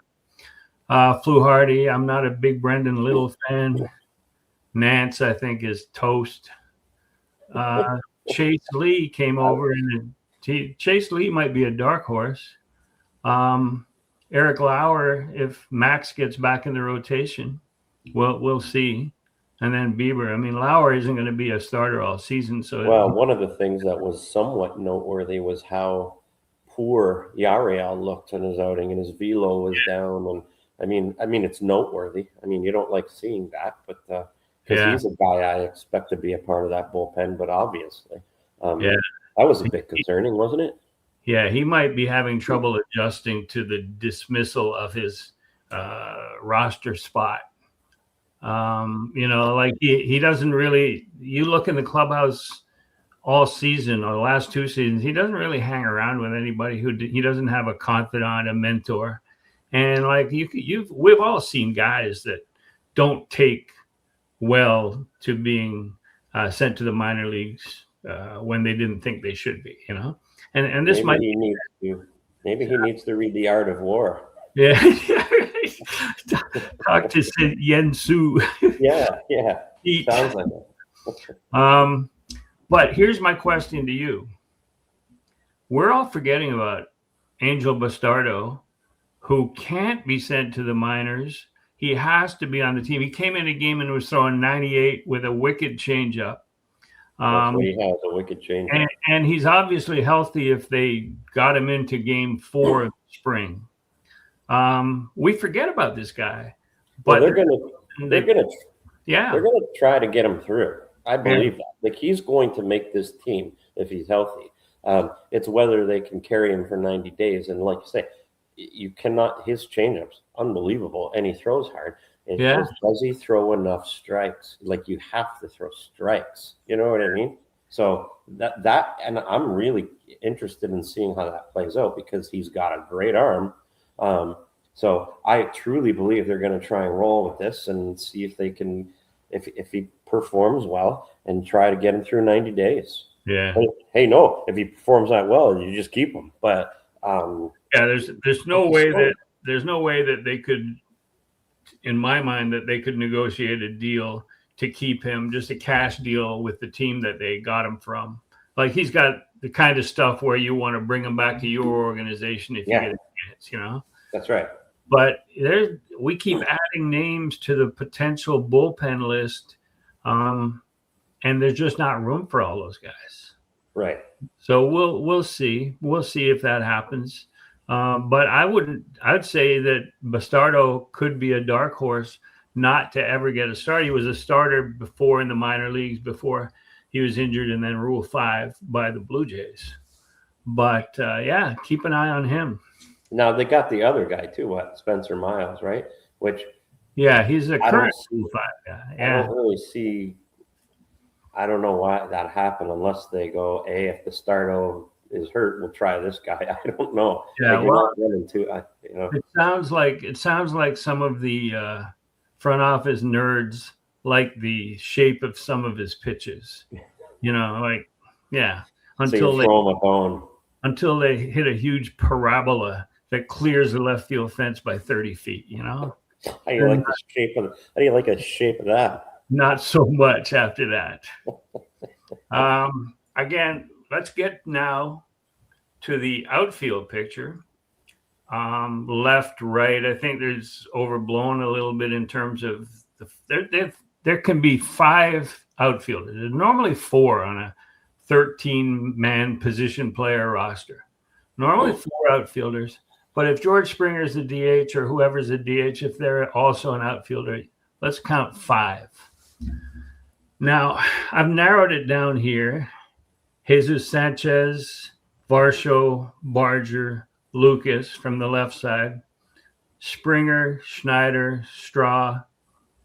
Fluharty, I'm not a big Brendan Little fan. Nance, I think, is toast. Chase Lee came over, and Chase Lee might be a dark horse. Eric Lauer, if Max gets back in the rotation, we'll see. And then Bieber. I mean, Lauer isn't going to be a starter all season. So one of the things that was somewhat noteworthy was how poor Yariel looked in his outing, and his velo was down. And I mean, it's noteworthy. I mean, you don't like seeing that, but because he's a guy I expect to be a part of that bullpen. But obviously, that was a bit concerning, wasn't it? Yeah, he might be having trouble adjusting to the dismissal of his roster spot. Like he doesn't really, you look in the clubhouse all season or the last two seasons, he doesn't really hang around with anybody he doesn't have a confidant, a mentor. And like we've all seen guys that don't take well to being sent to the minor leagues when they didn't think they should be, and this maybe he needs to read The Art of War. Yeah. Talk to Yen Su. Yeah. Sounds like it. But here's my question to you. We're all forgetting about Angel Bastardo, who can't be sent to the minors. He has to be on the team. He came in a game and was throwing 98 with a wicked changeup. That's what he has, a wicked changeup. And he's obviously healthy if they got him into game 4 of the spring. We forget about this guy, but they're gonna try to get him through. I believe that. Like, he's going to make this team if he's healthy. It's whether they can carry him for 90 days. And like you say, you cannot. His changeup's unbelievable, and he throws hard. Does he throw enough strikes? Like, you have to throw strikes. You know what I mean? So that, and I'm really interested in seeing how that plays out, because he's got a great arm. So I truly believe they're going to try and roll with this and see if they can, if he performs well, and try to get him through 90 days. Yeah. Hey, no, if he performs that well, you just keep him. But there's no way that they could, in my mind, that they could negotiate a deal to keep him, just a cash deal with the team that they got him from. Like, he's got the kind of stuff where you want to bring him back to your organization if you get a chance, That's right. But we keep adding names to the potential bullpen list, and there's just not room for all those guys. Right. So we'll see. We'll see if that happens. But I'd say that Bastardo could be a dark horse not to ever get a start. He was a starter before in the minor leagues, before he was injured and then Rule 5 by the Blue Jays. But keep an eye on him. Now they got the other guy too, Spencer Miles, right? Which he's a current Rule 5 guy. Yeah. I don't really see. I don't know why that happened, unless they go, if Bastardo is hurt, we'll try this guy. I don't know. Yeah, It sounds like some of the front office nerds like the shape of some of his pitches. Until they throw him a bone. Until they hit a huge parabola that clears the left field fence by 30 feet. How do you like the shape of that? Not so much after that. Again, let's get now to the outfield picture. Left, right. I think there's overblown a little bit in terms of there can be 5 outfielders. There's normally 4 on a 13-man position player roster. Normally 4 outfielders. But if George Springer's the DH or whoever's the DH, if they're also an outfielder, Let's count 5. Now, I've narrowed it down here. Jesus Sanchez, Varsho, Barger, Lucas from the left side, Springer, Schneider, Straw,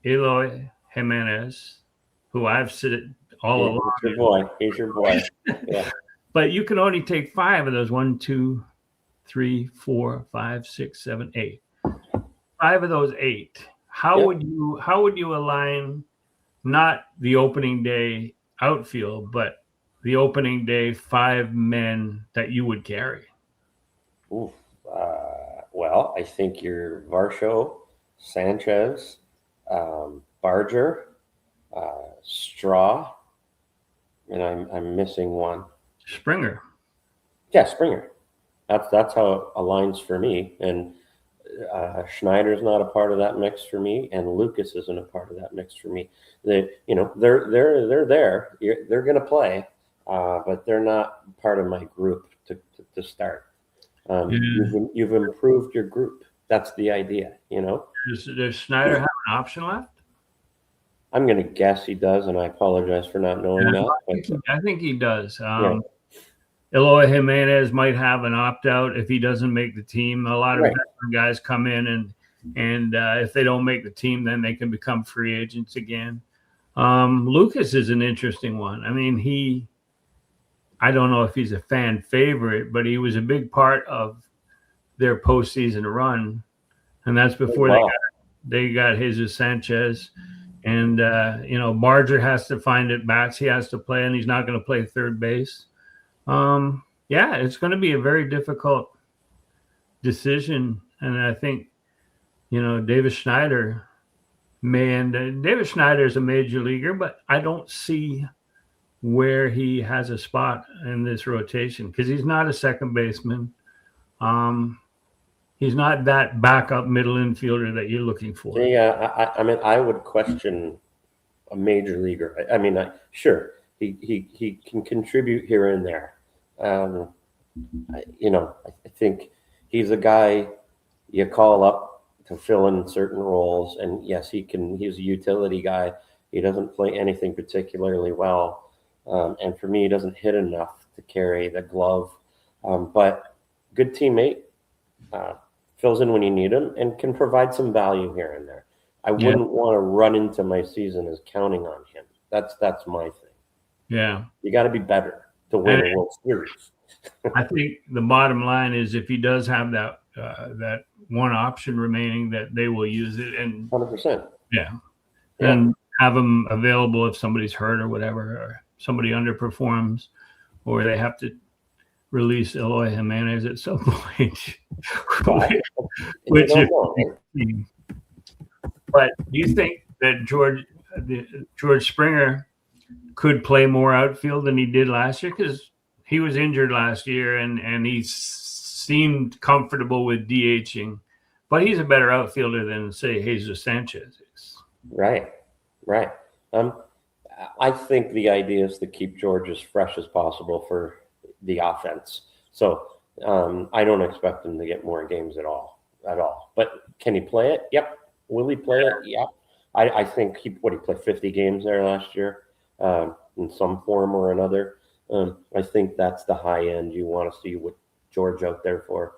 Eloy Jimenez, who I've said all along. He's your boy. He's your boy. Yeah. But you can only take 5 of those. 1, 2, 3, 4, 5, 6, 7, 8. 5 of those 8. How would you align not the opening day outfield, but the opening day 5 men that you would carry? Ooh, well, I think you're Varsho, Sanchez, Barger, Straw, and I'm missing one. Springer. Yeah, Springer. That's how it aligns for me. And Schneider's not a part of that mix for me, and Lucas isn't a part of that mix for me. They're there. They're going to play, but they're not part of my group to start. You've improved your group. That's the idea, Does Schneider have an option left? I'm going to guess he does, and I apologize for not knowing that. I think he does. Eloy Jimenez might have an opt-out if he doesn't make the team. A lot of veteran guys come in, and if they don't make the team, then they can become free agents again. Lucas is an interesting one. I mean, I don't know if he's a fan favorite, but he was a big part of their postseason run, and that's before they got Jesus Sanchez. And, Barger has to find at bats. He has to play, and he's not going to play third base. It's going to be a very difficult decision. And I think, Davis Schneider Davis Schneider is a major leaguer, but I don't see where he has a spot in this rotation because he's not a second baseman. He's not that backup middle infielder that you're looking for. Yeah, I would question a major leaguer. Sure, he can contribute here and there. I think he's a guy you call up to fill in certain roles, and yes, he's a utility guy. He doesn't play anything particularly well, and for me, he doesn't hit enough to carry the glove. But good teammate. Fills in when you need him and can provide some value here and there. I wouldn't want to run into my season as counting on him. That's my thing. Yeah. You got to be better to win a World Series. I think the bottom line is if he does have that one option remaining, that they will use it. And 100%. Yeah. And have him available if somebody's hurt or whatever, or somebody underperforms, or they have to release Eloy Jimenez at some point. But do you think that George Springer could play more outfield than he did last year? Because he was injured last year and he seemed comfortable with DHing, but he's a better outfielder than, say, Jesus Sanchez is. Right. I think the idea is to keep George as fresh as possible for the offense. So I don't expect him to get more games at all. But can he play it? Yep. Will he play it? Yep. I think he played 50 games there last year in some form or another. I think that's the high end you want to see with George out there for.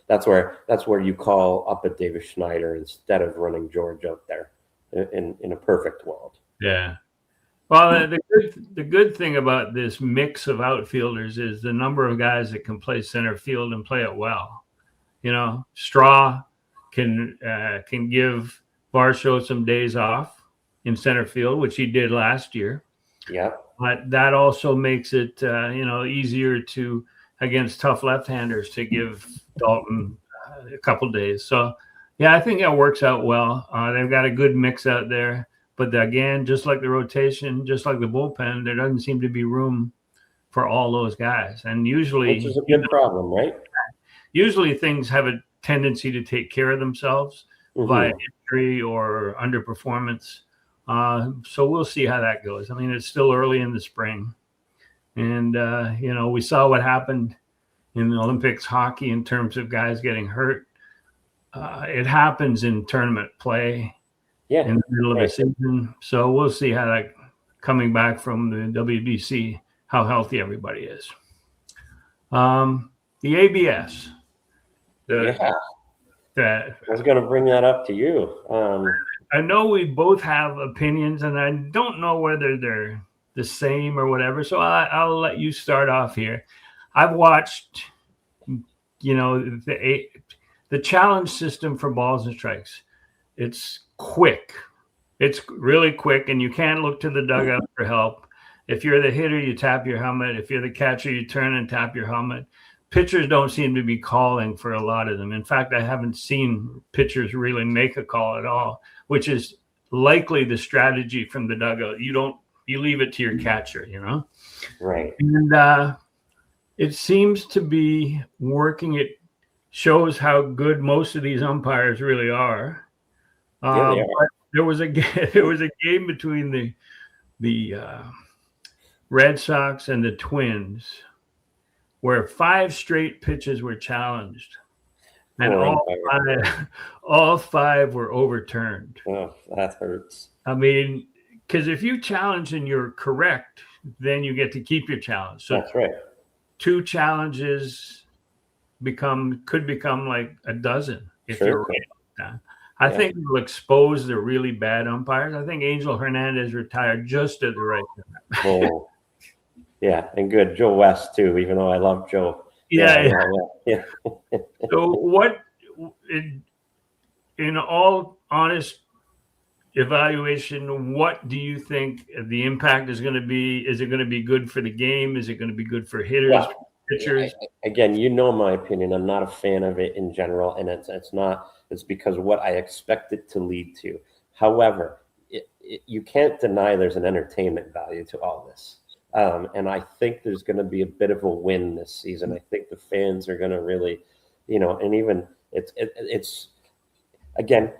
That's where you call up a Davis Schneider instead of running George out there in a perfect world. Yeah. Well, the good thing about this mix of outfielders is the number of guys that can play center field and play it well. Straw can give Varsho some days off in center field, which he did last year. Yeah. But that also makes it easier against tough left-handers to give Dalton a couple days. So, yeah, I think that works out well. They've got a good mix out there. But again, just like the rotation, just like the bullpen, there doesn't seem to be room for all those guys. And usually, which is a good problem, right? Usually things have a tendency to take care of themselves by injury or underperformance. So we'll see how that goes. I mean, it's still early in the spring. And, we saw what happened in the Olympics hockey in terms of guys getting hurt. It happens in tournament play. Yeah. in the middle of the season. So we'll see how that coming back from the WBC, how healthy everybody is. The ABS. Yeah. That I was going to bring that up to you. I know we both have opinions, and I don't know whether they're the same or whatever. So I'll let you start off here. I've watched, the challenge system for balls and strikes. It's quick. It's really quick, and you can't look to the dugout for help. If you're the hitter, you tap your helmet. If you're the catcher, you turn and tap your helmet. Pitchers don't seem to be calling for a lot of them. In fact, I haven't seen pitchers really make a call at all, which is likely the strategy from the dugout. You leave it to your catcher, Right. And it seems to be working. It shows how good most of these umpires really are. Yeah, they are. But there was a game between the Red Sox and the Twins where 5 straight pitches were challenged, and all five were overturned. Oh, that hurts. I mean, because if you challenge and you're correct, then you get to keep your challenge. So that's right. 2 challenges could become like a dozen if you're right. I think it will expose the really bad umpires. I think Angel Hernandez retired just at the right time. Oh, yeah, and good. Joe West, too, even though I love Joe. Yeah. So what, in all honest evaluation, what do you think the impact is going to be? Is it going to be good for the game? Is it going to be good for hitters, pitchers? Again, my opinion. I'm not a fan of it in general, and it's because what I expect it to lead to. However, you can't deny there's an entertainment value to all this. And I think there's going to be a bit of a win this season. I think the fans are going to really, and even it's again,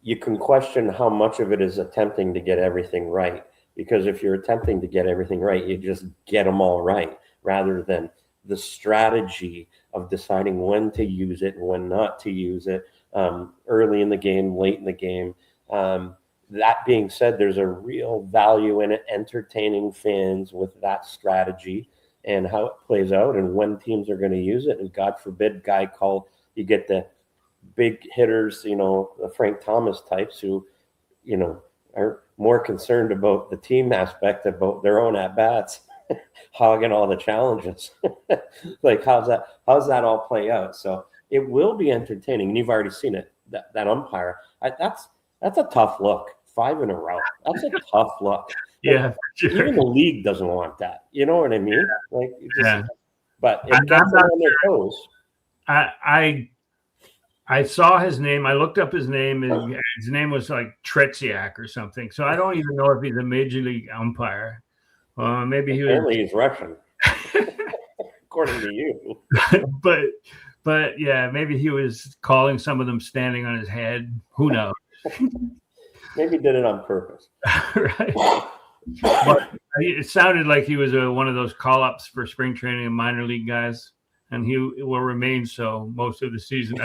you can question how much of it is attempting to get everything right. Because if you're attempting to get everything right, you just get them all right, rather than the strategy of deciding when to use it and when not to use it, early in the game, late in the game. That being said, there's a real value in it, entertaining fans with that strategy and how it plays out and when teams are going to use it. And God forbid, you get the big hitters, the Frank Thomas types who, are more concerned about the team aspect, about their own at-bats, hogging all the challenges. Like, how's that all play out? So it will be entertaining. And you've already seen it, that umpire. That's a tough look. 5 in a row. That's a tough look. Yeah, sure. Even the league doesn't want that. You know what I mean? Like, but it I'm gets not on their toes. I saw his name. I looked up his name. His name was like Tretsiak or something. So I don't even know if he's a major league umpire. Maybe he's Russian, according to you. But yeah, maybe he was calling some of them standing on his head. Who knows? Maybe did it on purpose. Right. But it sounded like he was one of those call-ups for spring training and minor league guys, and he will remain so most of the season.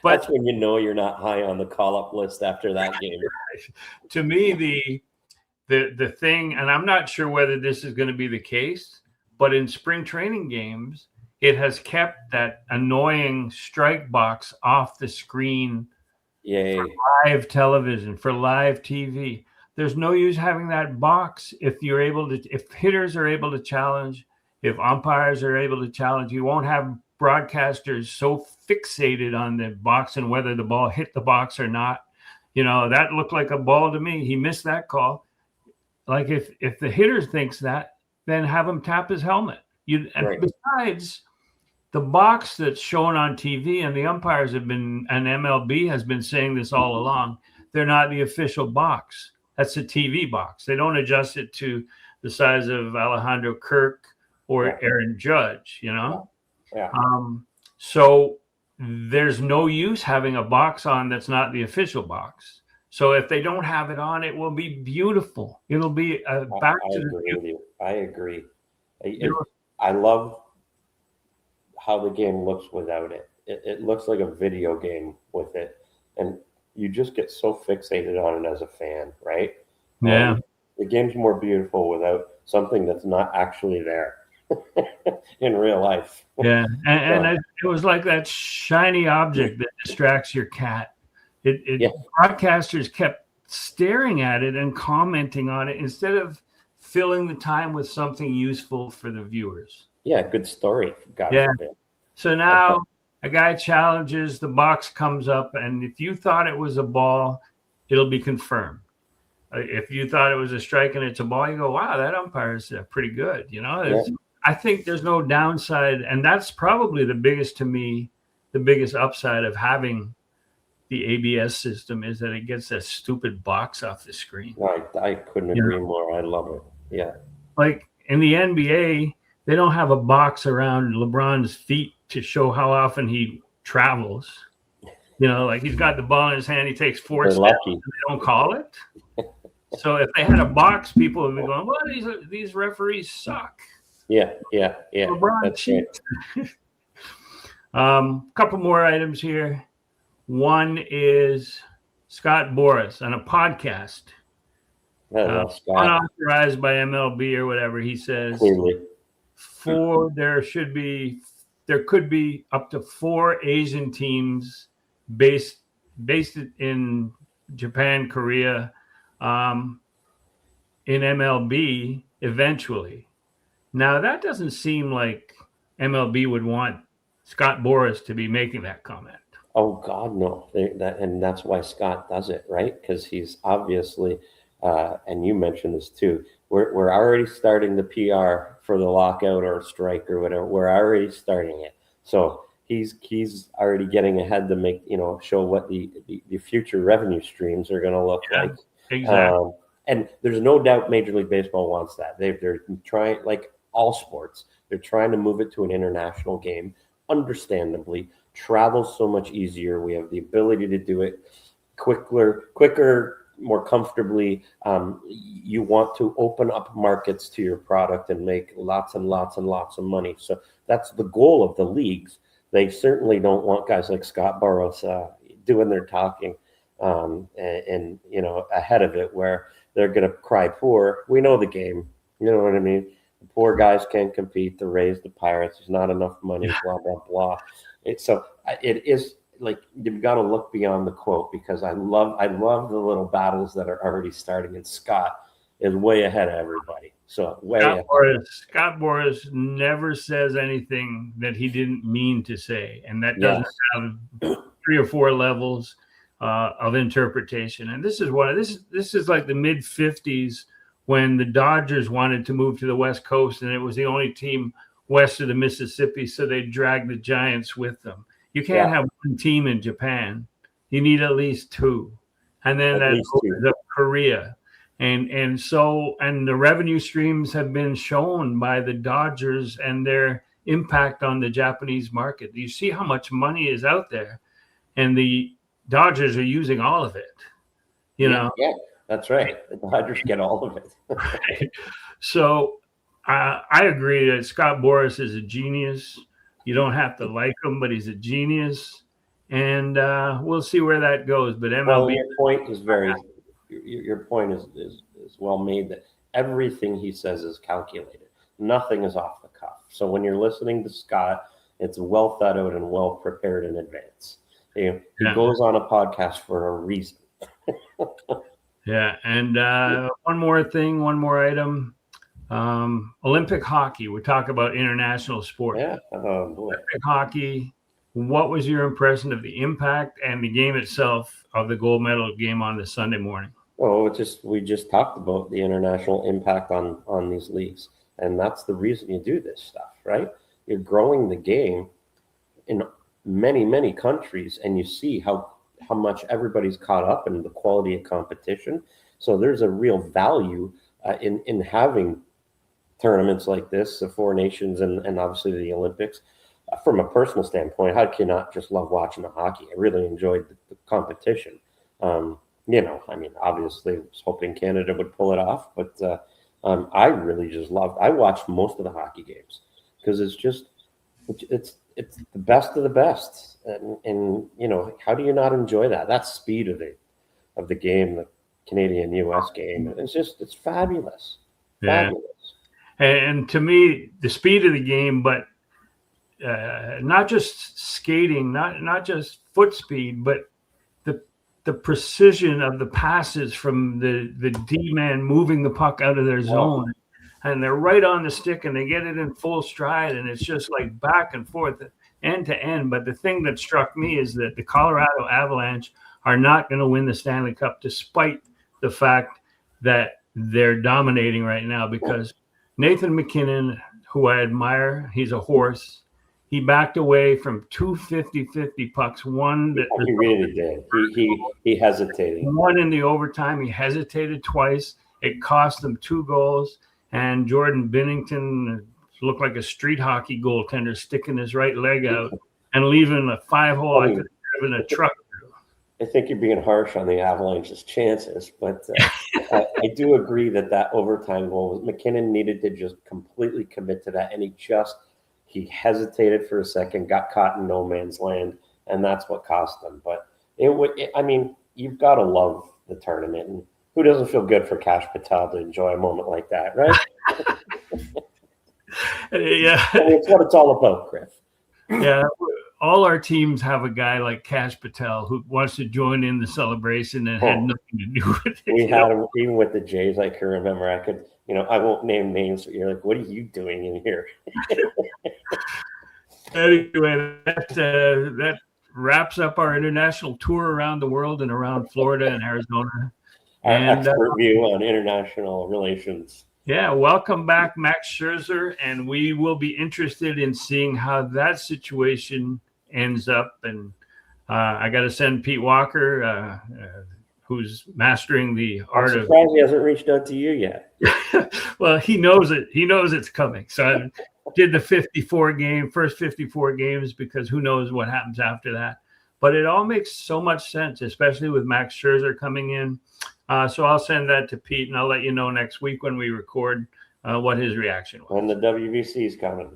That's when you're not high on the call-up list after that game. To me, the thing, and I'm not sure whether this is going to be the case, but in spring training games, it has kept that annoying strike box off the screen. Yay. For live television, for live TV. There's no use having that box if hitters are able to challenge, if umpires are able to challenge. You won't have broadcasters so fixated on the box and whether the ball hit the box or not. That looked like a ball to me. He missed that call. Like if the hitter thinks that, then have him tap his helmet. And besides, the box that's shown on TV, and the umpires and MLB has been saying this all along, they're not the official box. That's a TV box. They don't adjust it to the size of Alejandro Kirk or Aaron Judge, Yeah. So there's no use having a box on that's not the official box. So if they don't have it on, it will be beautiful. It'll be back to the future. I agree. I love how the game looks without it. It looks like a video game with it. And you just get so fixated on it as a fan, right? Yeah. The game's more beautiful without something that's not actually there in real life. Yeah. And it was like that shiny object that distracts your cat. Broadcasters kept staring at it and commenting on it instead of filling the time with something useful for the viewers. Yeah, good story. God forbid. So now a guy challenges, the box comes up, and if you thought it was a ball, it'll be confirmed. If you thought it was a strike and it's a ball, you go, wow, that umpire's pretty good. I think there's no downside, and that's probably the biggest upside of having the ABS system is that it gets that stupid box off the screen. I couldn't agree more. I love it. Yeah. Like in the NBA, they don't have a box around LeBron's feet to show how often he travels. Like he's got the ball in his hand, he takes 4 steps, and they don't call it. So if they had a box, people would be going, well, these referees suck. Yeah. LeBron cheats. Couple more items here. One is Scott Boras on a podcast. Unauthorized by MLB or whatever, he says. Clearly. There could be up to 4 Asian teams based in Japan, Korea, in MLB eventually. Now that doesn't seem like MLB would want Scott Boras to be making that comment. Oh God, no! And that's why Scott does it, right? Because he's obviously, and you mentioned this too. We're already starting the PR for the lockout or strike or whatever. We're already starting it, so he's already getting ahead to make show what the future revenue streams are going to look like. Exactly. And there's no doubt Major League Baseball wants that. They're trying, like all sports, they're trying to move it to an international game. Understandably, travel's so much easier. We have the ability to do it quicker, more comfortably. You want to open up markets to your product and make lots and lots and lots of money. So that's the goal of the leagues. They certainly don't want guys like Scott Boras doing their talking and ahead of it, where they're going to cry poor. We know the game. You know what I mean? The poor guys can't compete. The Rays, the Pirates, there's not enough money, blah, blah, blah. It is like you've got to look beyond the quote, because I love the little battles that are already starting, and Scott is way ahead of everybody. So Scott Boras never says anything that he didn't mean to say, and that doesn't have 3 or 4 levels of interpretation. And this is this is like the mid 50s when the Dodgers wanted to move to the West Coast, and it was the only team west of the Mississippi, so they dragged the Giants with them. You can't have one team in Japan. You need at least 2. And then that opens up Korea. And the revenue streams have been shown by the Dodgers and their impact on the Japanese market. You see how much money is out there, and the Dodgers are using all of it. Yeah, that's right. The Dodgers get all of it. Right. So I agree that Scott Boras is a genius. You don't have to like him, but he's a genius. And we'll see where that goes. But MLB. Well, your point is well made, that everything he says is calculated. Nothing is off the cuff. So when you're listening to Scott, it's well thought out and well prepared in advance. He goes on a podcast for a reason. Yeah. And one more item. Olympic hockey. We talk about international sport. Yeah. Oh, boy. Olympic hockey. What was your impression of the impact and the game itself of the gold medal game on the Sunday morning? Well, we just talked about the international impact on these leagues, and that's the reason you do this stuff, right? You're growing the game in many, many countries, and you see how much everybody's caught up in the quality of competition. So there's a real value in having tournaments like this, the 4 nations and obviously the Olympics. From a personal standpoint, how can you not just love watching the hockey? I really enjoyed the competition. Obviously I was hoping Canada would pull it off, but I really just loved. I watched most of the hockey games because it's it's the best of the best, and you know, how do you not enjoy that? That's speed of the game, the Canadian-U.S. game. It's fabulous, fabulous. And to me, the speed of the game, but not just skating, not just foot speed, but the precision of the passes from the D-man moving the puck out of their zone. And they're right on the stick and they get it in full stride. And it's just like back and forth, end to end. But the thing that struck me is that the Colorado Avalanche are not going to win the Stanley Cup, despite the fact that they're dominating right now, because Nathan MacKinnon, who I admire, he's a horse. He backed away from 2 50-50 pucks. One that he really did. He hesitated. One in the overtime. He hesitated twice. It cost them 2 goals. And Jordan Binnington looked like a street hockey goaltender, sticking his right leg out and leaving a 5-hole. I could have driven a truck through. I think you're being harsh on the Avalanche's chances, but I do agree that overtime goal, MacKinnon needed to just completely commit to that, and he hesitated for a second, got caught in no man's land, and that's what cost them. But I mean, you've got to love the tournament, and who doesn't feel good for Kash Patel to enjoy a moment like that, right? Yeah, I mean, it's what it's all about, Griff. Yeah, all our teams have a guy like Kash Patel who wants to join in the celebration and had nothing to do with it. We had him even with the Jays. I can remember. I won't name names, but you're like, what are you doing in here? Anyway, that wraps up our international tour around the world and around Florida and Arizona. Our expert view on international relations. Yeah, welcome back, Max Scherzer, and we will be interested in seeing how that situation ends up. And I got to send Pete Walker, who's mastering the art of. I'm surprised he hasn't reached out to you yet. Well, he knows it. He knows it's coming. So I did the first 54 games, because who knows what happens after that. But it all makes so much sense, especially with Max Scherzer coming in. So I'll send that to Pete, and I'll let you know next week when we record what his reaction was. And the WBC is coming.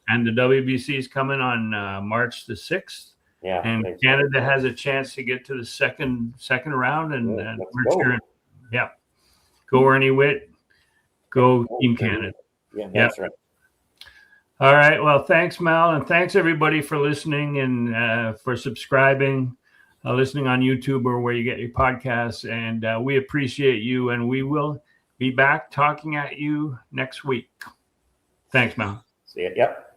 And the WBC is coming on March the 6th. Yeah. And Canada has a chance to get to the second round. And we're cheering. Yeah. Go Ernie Witt. Go Team Canada. Yeah, that's right. All right. Well, thanks, Mal. And thanks, everybody, for listening and for subscribing, listening on YouTube or where you get your podcasts. And we appreciate you. And we will be back talking at you next week. Thanks, Mal. See ya. Yep.